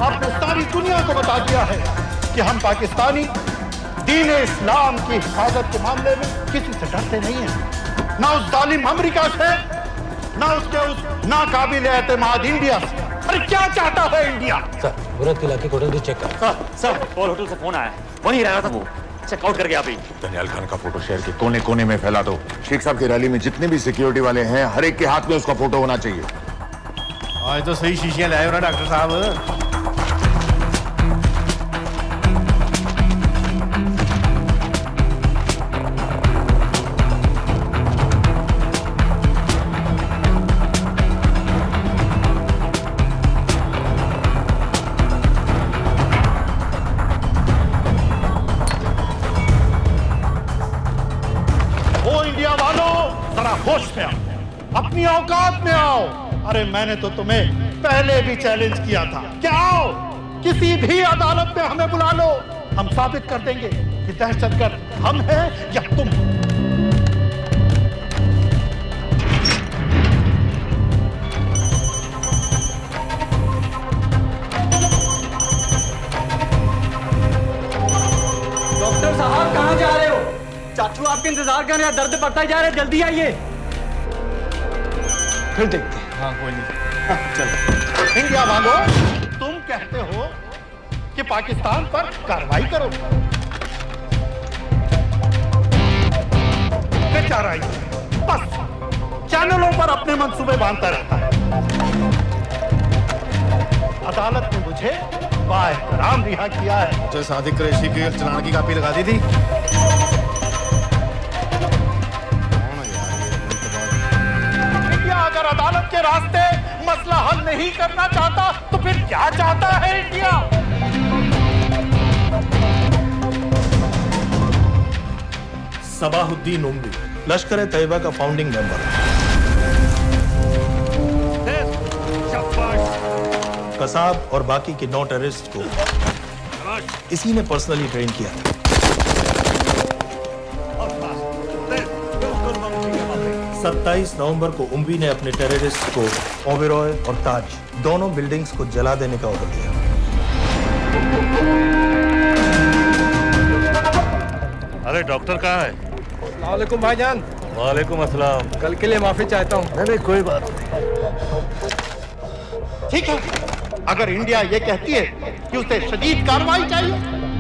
आपने सारी दुनिया को बता दिया है कि हम पाकिस्तानी दीन इस्लाम की हिफाजत के मामले में किसी से डरते नहीं हैं, ना उस जालिम अमेरिका से, ना उसके उस नाकाबिल एतमाद इंडिया से। अरे क्या चाहता है इंडिया? सर बुरत के इलाके को चेक कर। सर पॉल होटल से फोन आया, वहीं रह रहा था वो, चेकआउट करके आप ही। दनियाल खान का फोटो शहर के कोने कोने में फैला दो। शेख साहब की रैली में जितने भी सिक्योरिटी वाले हैं, हर एक के हाथ में उसका फोटो होना चाहिए। आज तो सही शीशियां लाए हो ना डॉक्टर साहब। होश में आओ, अपनी औकात में आओ। अरे मैंने तो तुम्हें पहले भी चैलेंज किया था कि आओ किसी भी अदालत में हमें बुला लो, हम साबित कर देंगे कि दहशतगर्द हम हैं या तुम। डॉक्टर साहब कहाँ जा रहे हो? चाचू आपके इंतजार कर रहे हैं, दर्द बढ़ता जा रहा है, जल्दी आइए। फिर देखते हैं। हाँ कोई नहीं, चलो। इंडिया वालों, तुम कहते हो कि पाकिस्तान पर कार्रवाई करो, बेचारा बस चैनलों पर अपने मंसूबे बांधता रहता है। अदालत ने मुझे बाएहतराम रिहा किया है। जो सादिक कुरैशी की चलान की कापी लगा दी थी। अगर अदालत के रास्ते मसला हल नहीं करना चाहता तो फिर क्या चाहता है इंडिया? सबाहुद्दीन उम्वी लश्कर तैयबा का फाउंडिंग मेंबर है। कसाब और बाकी के 9 टेररिस्ट को इसी ने पर्सनली ट्रेन किया था। 27 नवंबर को उम्वी ने अपने टेररिस्ट को ओबेरॉय और ताज दोनों बिल्डिंग्स को जला देने का ऑर्डर दिया। अरे डॉक्टर कहाँ है? अस्सलाम वालेकुम भाईजान। वालेकुम अस्सलाम। कल के लिए माफी चाहता हूँ। नहीं कोई बात ठीक है, अगर इंडिया ये कहती है कि उसे शदीद कार्रवाई चाहिए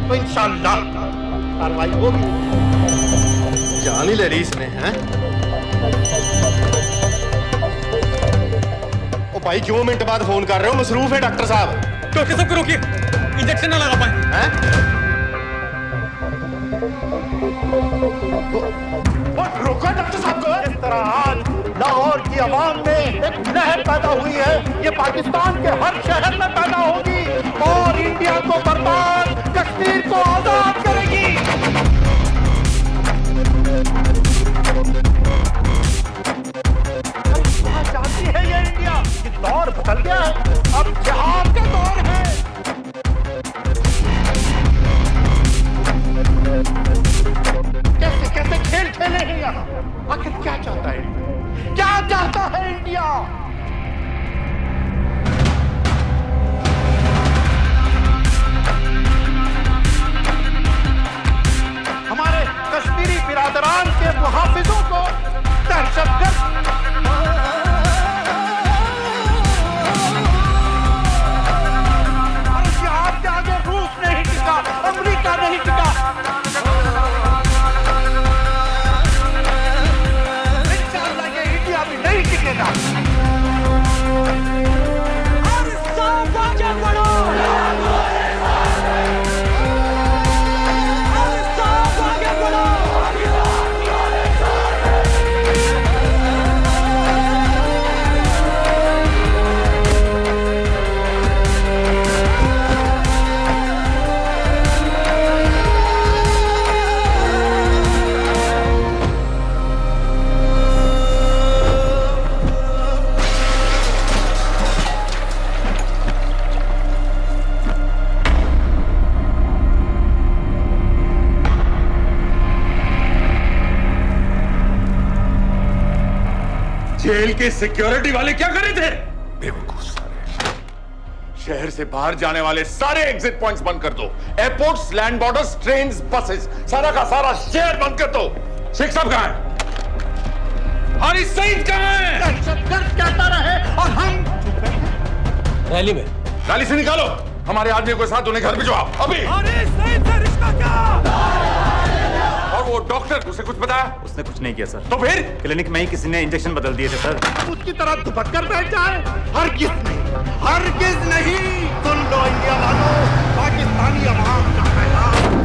तो इंशाअल्लाह कार्रवाई होगी। जान ही ले ली इसने, हैं? ओ भाई 2 मिनट बाद फोन कर रहे हो, मसरूफ है डॉक्टर साहब। डॉक्टर साहब को रोकिए, इंजेक्शन ना लगा पाए। हैं? रोको डॉक्टर साहब को। इस तरह आज लाहौर की आवाम में एक लहर पैदा हुई है, ये पाकिस्तान के हर शहर में पैदा होगी और इंडिया को बर्बाद, कश्मीर को आजाद करेगी। चाहती है ये इंडिया कि दौर बदल गया है, अब जिहाद का दौर है। कैसे कैसे खेल खेले हैं यहाँ। आखिर क्या चाहता है इंडिया? क्या चाहता है इंडिया? हमारे कश्मीरी बिरादरान के मुहाफिजों को दहशतगर्द जिहाद के आगे रूस नहीं टिका, अमेरिका नहीं टिका। इंशाअल्लाह ये इंडिया भी नहीं टिकेगा। और सब आगे बढ़ो, और सब आगे बढ़ो। जेल के सिक्योरिटी वाले क्या कर रहे थे? बेवकूफ सारे। शहर से बाहर जाने वाले सारे एग्जिट पॉइंट्स बंद कर दो। Airports, land borders, trains, buses, सारा का सारा शहर बंद कर दो। शेख साहब कहां है? हारिस सईद कहां है? दहशतगर्द कहता रहे और हम रैली में। रैली से निकालो हमारे आदमी को साथ, उन्हें घर भिजवाओ अभी। हारिस सईद से रिश्ता क्या? और वो डॉक्टर, उसे कुछ बताया? उसने कुछ नहीं किया सर। तो फिर क्लिनिक में ही किसी ने इंजेक्शन बदल दिए थे सर। उसकी तरह दुपट कर बैठ जाए? हरगिज नहीं। सुन लो इंडिया वालों, पाकिस्तानी अवाम का पैगाम।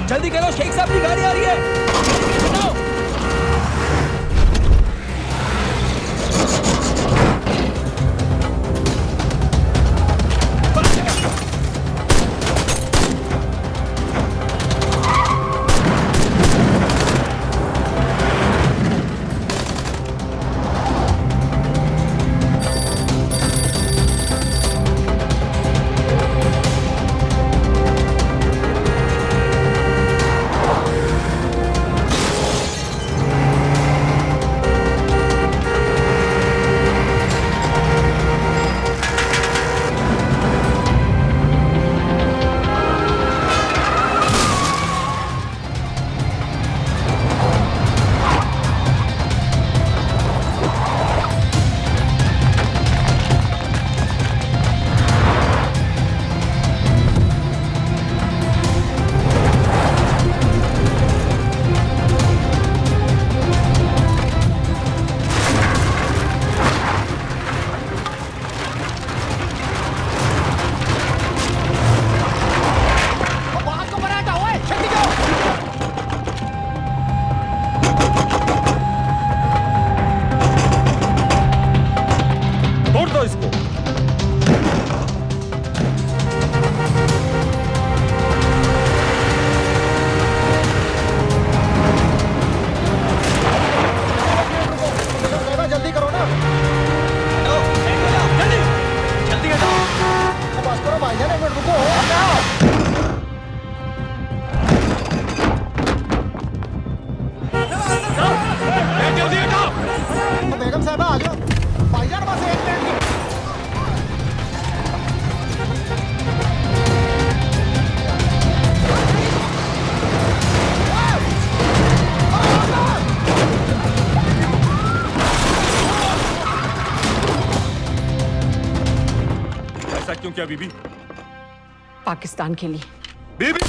जल्दी करो, शेख साहब की गाड़ी आ रही है। ऐसा क्यों किया बीबी? पाकिस्तान के लिए। बीबी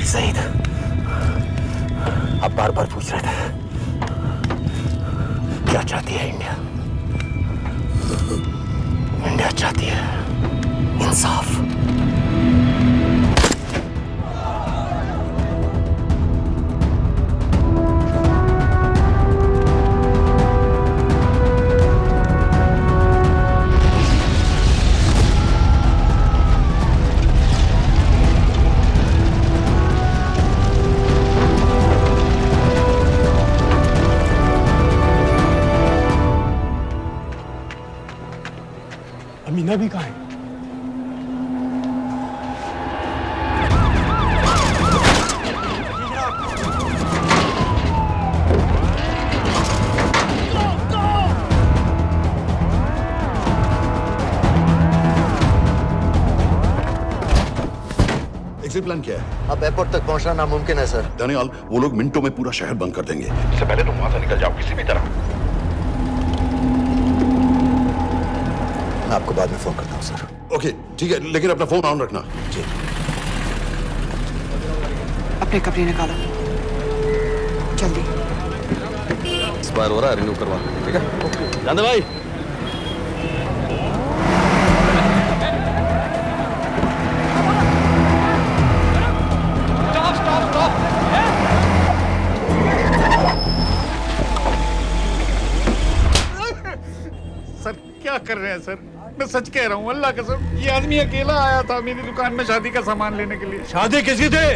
सईद, आप बार बार पूछ रहे थे क्या चाहती है इंडिया? इंडिया चाहती है इंसाफ। अमीना भी कहाँ है? एग्जिट प्लान क्या है? अब एयरपोर्ट तक पहुंचना नामुमकिन है सर। दानियाल, वो लोग मिनटों में पूरा शहर बंद कर देंगे। इससे पहले तुम वहां से निकल जाओ किसी भी तरह। मैं आपको बाद में फोन करता हूँ सर। ओके ठीक है, लेकिन अपना फोन ऑन रखना। जी। अपने कपड़े निकालो जल्दी। एक्सपायर हो रहा है, रिन्यू करवा। ठीक है जानते भाई। सर क्या कर रहे हैं सर? मैं सच कह रहा हूँ, अल्लाह कसम, ये आदमी अकेला आया था मेरी दुकान में शादी का सामान लेने के लिए। शादी किसकी थी?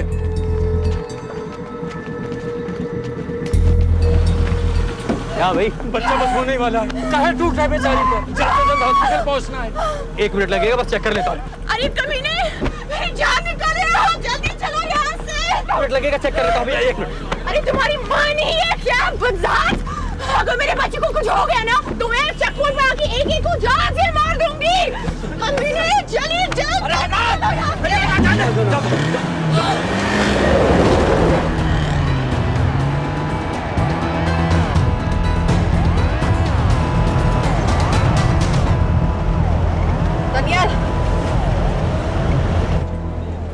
क्या भाई, बच्चा बस होने ही वाला है। काहे टूट रहा है बेचारी पर? जल्द से जल्द हॉस्पिटल पहुंचना है। 1 मिनट लगेगा, बस चेक कर लेता हूँ। अरे कमीने, मेरी जान निकाल रहे हो, जल्दी चलो यहाँ से। 1 मिनट लगेगा, चेक कर लेता हूँ भैया, 1 मिनट। अरे तुम्हारी माँ नहीं है क्या बदजात? अगर मेरे बच्चे को कुछ हो गया ना तो मैं चक्कू में आके एक को जान से मार दूंगी। कमीने चलिए जल्द।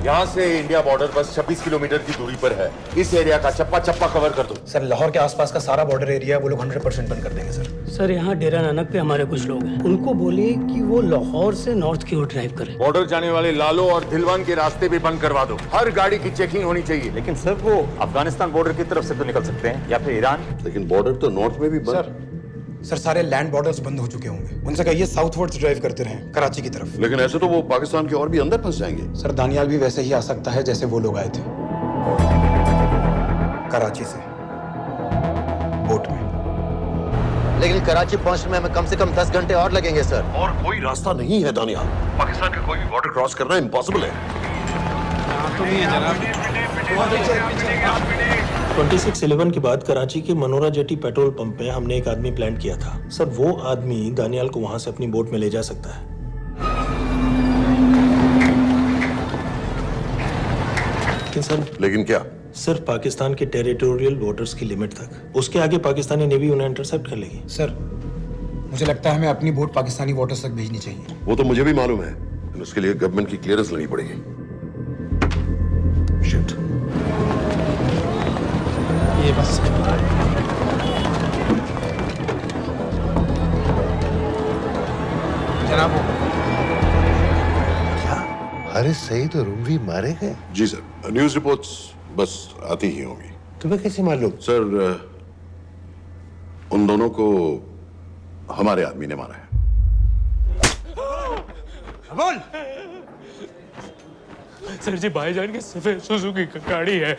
यहाँ से इंडिया बॉर्डर बस 26 किलोमीटर की दूरी पर है। इस एरिया का चप्पा चप्पा कवर कर दो। सर लाहौर के आसपास का सारा बॉर्डर एरिया वो लोग 100% बंद कर देंगे सर। सर यहाँ डेरा नानक पे हमारे कुछ लोग हैं, उनको बोले कि वो लाहौर से नॉर्थ की ओर ड्राइव करें। बॉर्डर जाने वाले लालो और धिलवान के रास्ते भी बंद करवा दो। हर गाड़ी की चेकिंग होनी चाहिए। लेकिन सर वो अफगानिस्तान बॉर्डर की तरफ से तो निकल सकते हैं, या फिर ईरान। लेकिन बॉर्डर तो नॉर्थ में भी बंद। सर सारे लैंड बॉर्डर्स बंद हो चुके होंगे, उनसे कहिए साउथवर्ड्स ड्राइव करते रहें कराची की तरफ। लेकिन ऐसे तो वो पाकिस्तान के और भी अंदर फंस जाएंगे। सर दानियाल भी वैसे ही आ सकता है जैसे वो लोग आए थे, कराची से बोट में। लेकिन कराची पहुंचने में हमें कम से कम 10 घंटे और लगेंगे सर। और कोई रास्ता नहीं है दानियाल, पाकिस्तान का कोई भी बॉर्डर क्रॉस करना इम्पॉसिबल है। तो नहीं है जनाब। 26/11 के बाद कराची के मनोरा जेटी पेट्रोल पंप पे हमने एक आदमी प्लान किया था। सर वो आदमी दानियाल को वहां से अपनी बोट में ले जा सकता है। लेकिन क्या? सिर्फ पाकिस्तान के टेरिटोरियल बॉर्डर्स की लिमिट तक। उसके आगे पाकिस्तानी नेवी उन्हें इंटरसेप्ट कर लेगी। सर मुझे लगता है हमें अपनी बोट पाकिस्तानी वाटर्स तक भेजनी चाहिए। वो तो मुझे भी मालूम है, उसके लिए गवर्नमेंट की क्लियरेंस लेनी पड़ेगी। शिट। ये बस जनाब। क्या हारिस सईद और उमवी मारे गए? जी सर, न्यूज़ रिपोर्ट्स बस आती ही होंगी। तुम्हें कैसे मालूम? सर उन दोनों को हमारे आदमी ने मारा है। बोल। सर जी भाईजान की सफेद सुजुकी की गाड़ी है।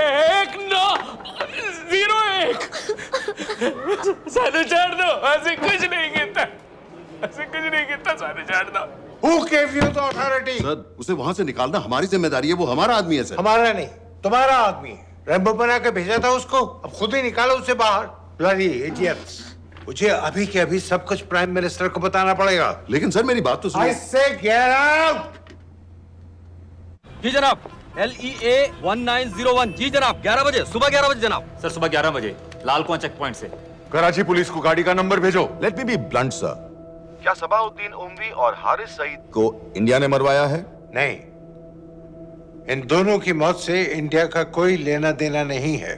एक 901 साढ़े 4 दो। ऐसे कुछ नहीं कहता, ऐसे कुछ नहीं कहता। साढ़े 4 दो। Who gave you the authority? Sir उसे वहां से निकालना हमारी जिम्मेदारी है, वो हमारा आदमी है सर। हमारा नहीं, तुम्हारा आदमी है। रैम्बो बना के भेजा था उसको, अब खुद ही निकालो उसे बाहर। Bloody idiots. मुझे अभी के अभी सब कुछ प्राइम मिनिस्टर को बताना पड़ेगा। लेकिन सर मेरी बात तो सुनो। I say get out! जी जनाब। LEA 1901। जी जनाब, 11 बजे, सुबह 11 बजे जनाब। सर सुबह 11 बजे लाल कुआं चेक पॉइंट से। कराची पुलिस को गाड़ी का नंबर भेजो। Let me be blunt sir. क्या सबाउद्दीन उमवी और हारिस सईद को इंडिया ने मरवाया है? नहीं, इन दोनों की मौत से इंडिया का कोई लेना देना नहीं है।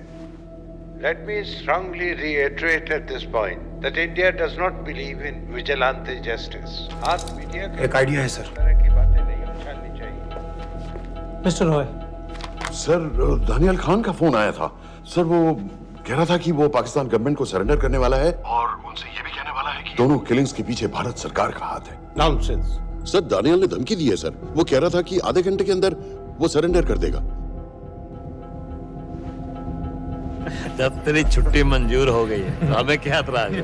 Let me strongly reiterate at this point that India does not believe in vigilante justice. आप मीडिया एक आइडिया है सर। की बातें नहीं उछालनी चाहिए। मिस्टर रॉय। सर दानियाल खान का फोन आया था। सर वो कह रहा था कि वो पाकिस्तान गवर्नमेंट को सरेंडर करने वाला है और उनसे ये भी कहने वाला है कि दोनों किलिंग्स के पीछे भारत सरकार का हाथ है। नॉनसेंस। सर दानियाल ने धमकी दी है सर। वो कह रहा था कि आधे घंटे के अंदर वो सरेंडर कर देगा। जब तेरी छुट्टी मंजूर हो गई है तो हमें क्या एतराज है?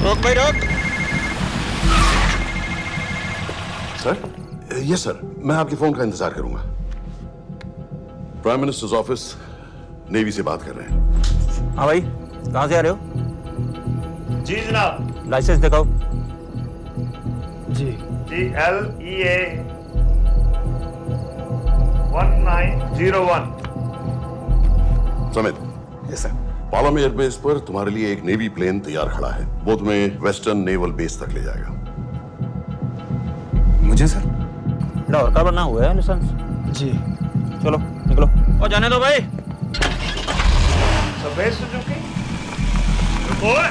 रोक भाई रोक। सर यस सर, मैं आपके फोन का इंतजार करूंगा। प्राइम मिनिस्टर्स ऑफिस नेवी से बात कर रहे हैं। हाँ भाई, कहाँ से आ रहे हो? जी जनाब। लाइसेंस दिखाओ। जी LEA 1901। Samit. Yes sir. Palam airbase पर तुम्हारे लिए एक नेवी प्लेन तैयार खड़ा है। वो तुम्हें वेस्टर्न नेवल बेस तक ले जाएगा। मुझे सर? लाहौर का बना हुआ है लाइसेंस। जी चलो निकलो। और जाने दो भाई। सफेद सुजुकी। ओए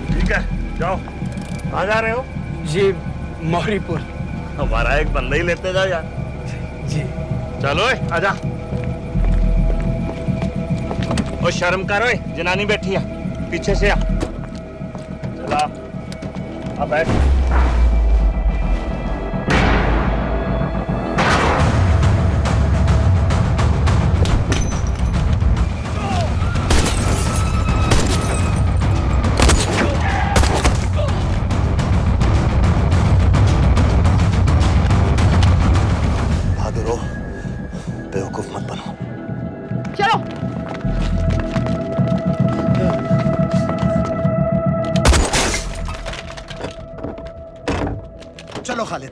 ठीक है, जाओ। कहाँ जा रहे हो? जी मौरीपुर। हमारा एक बंदा ही लेते जाओ यार। जी चलो आजा। ओ शर्म करो, जनानी बैठी है पीछे से आ। चला अब बैठ। बहादुर हो, बेवकूफ मत बनो। चलो। चलो खालिद।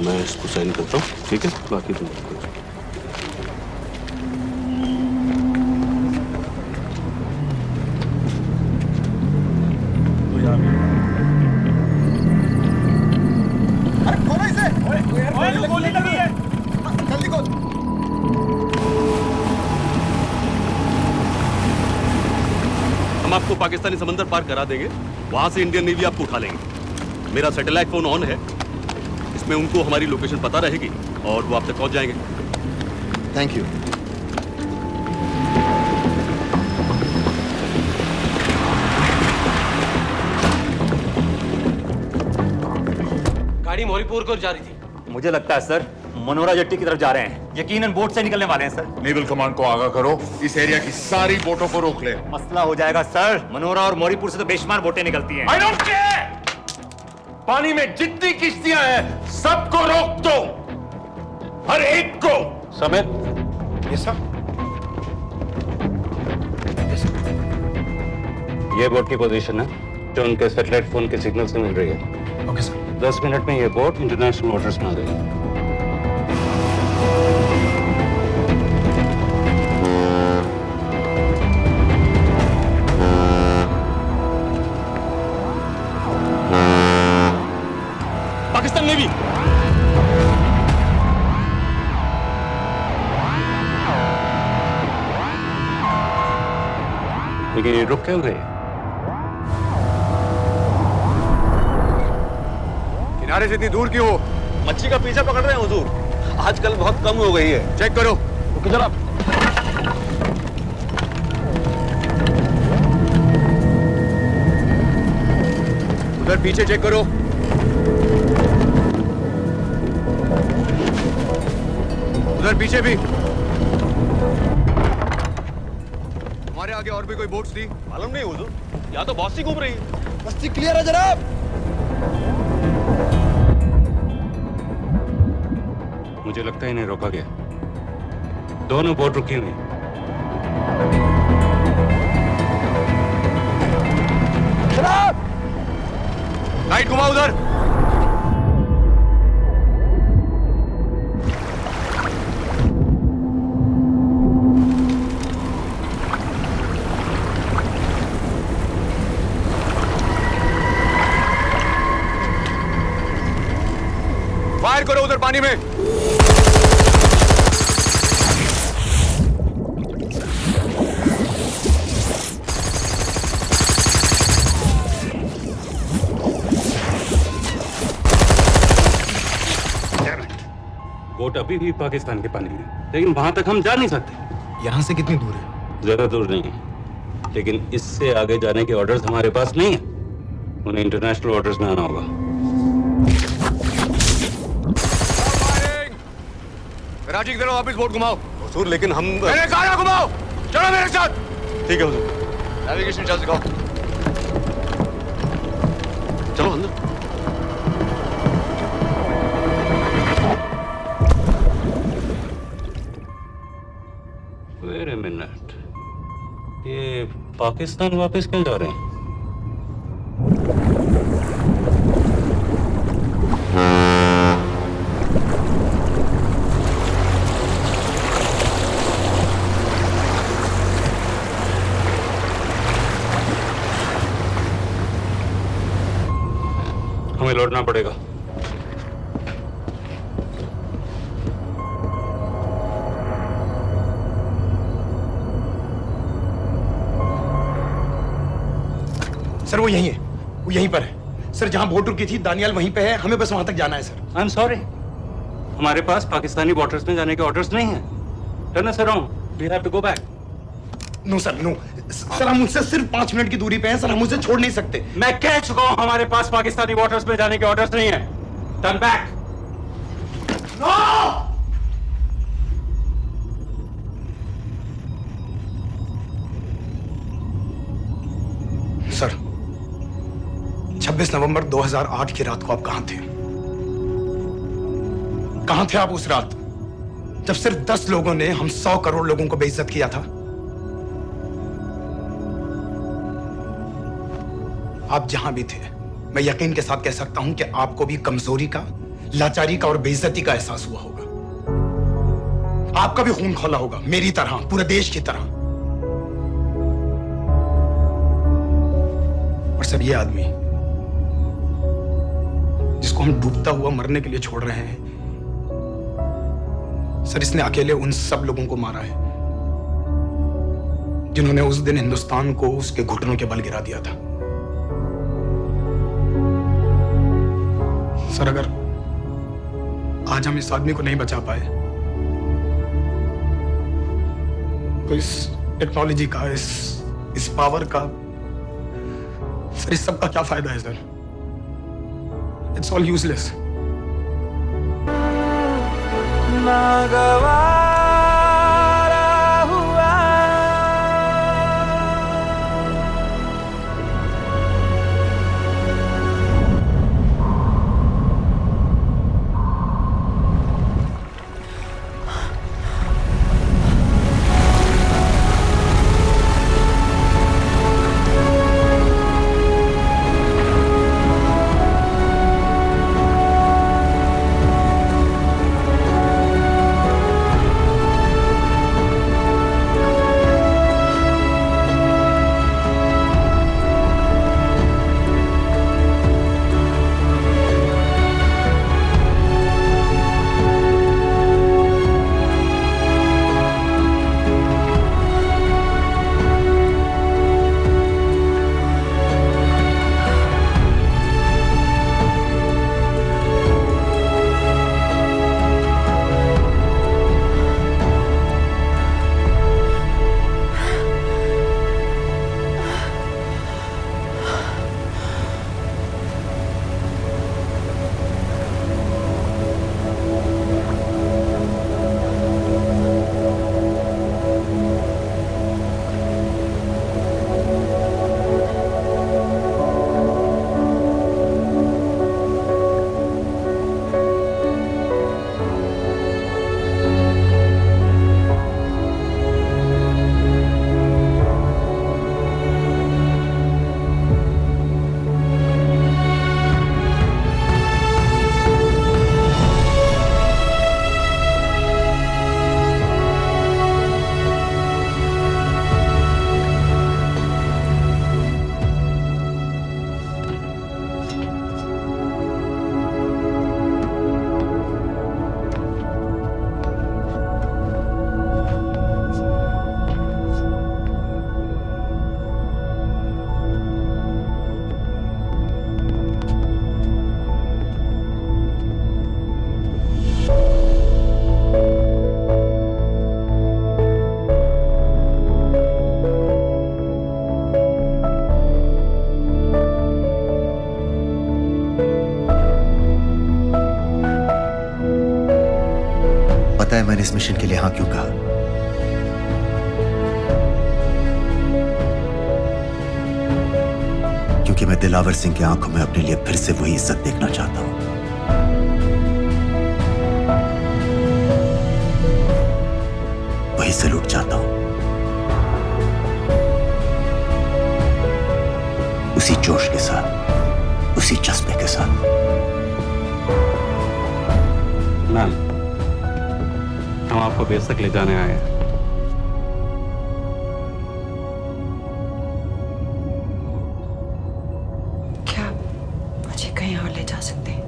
मैं इसको साइन करता हूँ, ठीक है? बाकी तुम पाकिस्तानी समंदर पार करा देंगे, वहां से इंडियन नेवी आपको उठा लेंगे। मेरा सैटेलाइट फोन ऑन है, इसमें उनको हमारी लोकेशन पता रहेगी और वो आप तक पहुंच जाएंगे। Thank you. गाड़ी मोरीपुर को जा रही थी। मुझे लगता है सर मनोरा जेट्टी की तरफ जा रहे हैं, यकीनन बोट से निकलने वाले हैं सर। नेवल कमांड को आगाह करो, इस एरिया की सारी बोटों को रोक ले। मसला हो जाएगा सर, मनोरा और मोरीपुर से तो बेशुमार बोटें निकलती हैं। I don't care! पानी में जितनी किश्तियां हैं सबको रोक दो, हर एक को। समय ये सब ये बोट की पोजीशन है जो उनके सैटेलाइट फोन के सिग्नल से मिल रही है। Okay sir. 10 मिनट में ये बोट इंटरनेशनल वाटर्स में आ गई। पाकिस्तान नेवी। लेकिन ये रुक क्यों गए? किनारे से इतनी दूर क्यों हो? मच्छी का पीछा पकड़ रहे हैं हुजूर, आजकल बहुत कम हो गई है। चेक करो। ओके जनाब। उधर पीछे चेक करो। उधर पीछे भी। हमारे आगे और भी कोई बोट्स थी? मालूम नहीं हुजूर, यहाँ तो बहुत सी घूम रही है। बस्ती क्लियर है जनाब। मुझे लगता है इन्हें रोका गया, दोनों बोट रुकी हुई। जनाब लाइट घुमाओ उधर। फायर करो उधर पानी में। बोट अभी भी पाकिस्तान के पानी में, लेकिन वहां तक हम जा नहीं सकते। यहाँ से कितनी दूर है? ज्यादा दूर नहीं है, लेकिन इससे आगे जाने के ऑर्डर्स हमारे पास नहीं है। उन्हें इंटरनेशनल वाटर्स में आना होगा। राजी की तरफ वापस बोट घुमाओ। हुजूर लेकिन हम मैंने कहा ना घुमाओ। चलो मेरे साथ। ठीक है हुजूर। नेविगेशन चार्ज दिखाओ। चलो अंदर। वेट अ मिनट, ये पाकिस्तान वापस क्यों जा रहे हैं? हमें लौटना पड़ेगा। सर वो यहीं है, वो यहीं पर है। सर जहां बोट रुकी थी दानियाल वहीं पे है, हमें बस वहां तक जाना है सर। आई एम सॉरी, हमारे पास पाकिस्तानी वाटर्स में जाने के ऑर्डर्स नहीं है। Turn us around, we have to go back. No sir no, sir हम उनसे सिर्फ 5 मिनट की दूरी पे हैं सर, हम उसे छोड़ नहीं सकते। मैं कह चुका हूं हमारे पास पाकिस्तानी वाटर्स में जाने के ऑर्डर्स नहीं है। Turn back. नो! सर 26 नवंबर 2008 की रात को आप कहां थे? कहां थे आप उस रात जब सिर्फ 10 लोगों ने हम 100 करोड़ लोगों को बेइज्जत किया था? आप जहां भी थे, मैं यकीन के साथ कह सकता हूं कि आपको भी कमजोरी का, लाचारी का और बेइज्जती का एहसास हुआ होगा। आपका भी खून खौला होगा, मेरी तरह, पूरे देश की तरह। और सर ये आदमी जिसको हम डूबता हुआ मरने के लिए छोड़ रहे हैं, सर इसने अकेले उन सब लोगों को मारा है जिन्होंने उस दिन हिंदुस्तान को उसके घुटनों के बल गिरा दिया था। सर, अगर आज हम इस आदमी को नहीं बचा पाए तो इस टेक्नोलॉजी का, इस पावर का, सर इस सब का क्या फायदा है सर? It's all useless. पता है मैंने इस मिशन के लिए हाँ क्यों कहा? क्योंकि मैं दिलावर सिंह की आंखों में अपने लिए फिर से वही इज्जत देखना चाहता हूं, वही सैल्यूट चाहता हूं, उसी जोश के साथ, उसी जज्बे के साथ। मैम, हम आपको बेस तक ले जाने आए हैं। क्या मुझे कहीं और ले जा सकते हैं?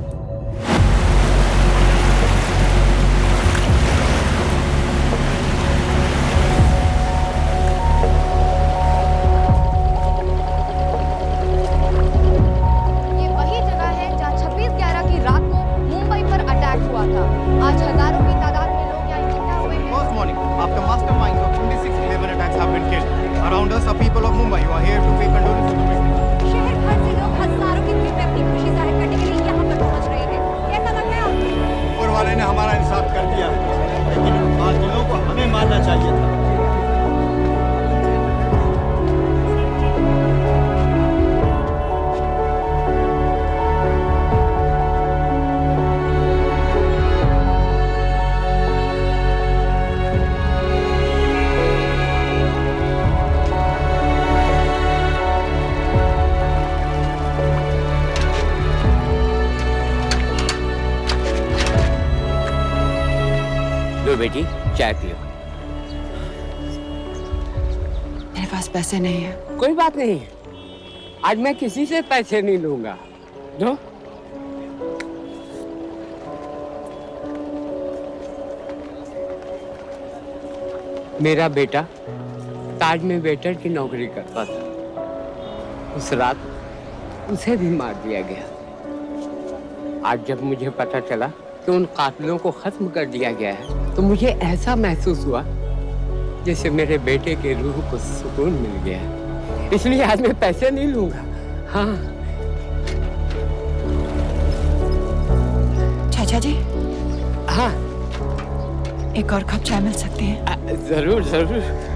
ये वही जगह है जहां 26/11 की रात को मुंबई पर अटैक हुआ था। आज हजारों की तादाद में लोग यहाँ इकट्ठा हुए हैं। First morning, after masterminds of 26/11 attacks have been killed, around us are people of Mumbai who are here to pay condolence to the victims. शहर भर से लोग हजारों की भीड़ में अपनी खुशी जाहिर करने के लिए यहाँ पर पहुँच रहे हैं। कैसा लग रहा है आपको? ऊपर वाले ने हमारा इंसाफ कर दिया, लेकिन बाकियों को हमें मानना चाहिए था। लो बेटी, चाय पियो। मेरे पास पैसे नहीं है। कोई बात नहीं, आज मैं किसी से पैसे नहीं लूंगा। दो। मेरा बेटा ताज में वेटर की नौकरी करता था। उस रात उसे भी मार दिया गया। आज जब मुझे पता चला कि उन कातिलों को खत्म कर दिया गया है तो मुझे ऐसा महसूस हुआ जैसे मेरे बेटे के रूह को सुकून मिल गया है। इसलिए आज मैं पैसे नहीं लूंगा। हाँ चाचा जी। हाँ एक और कप चाय मिल सकती है? जरूर जरूर।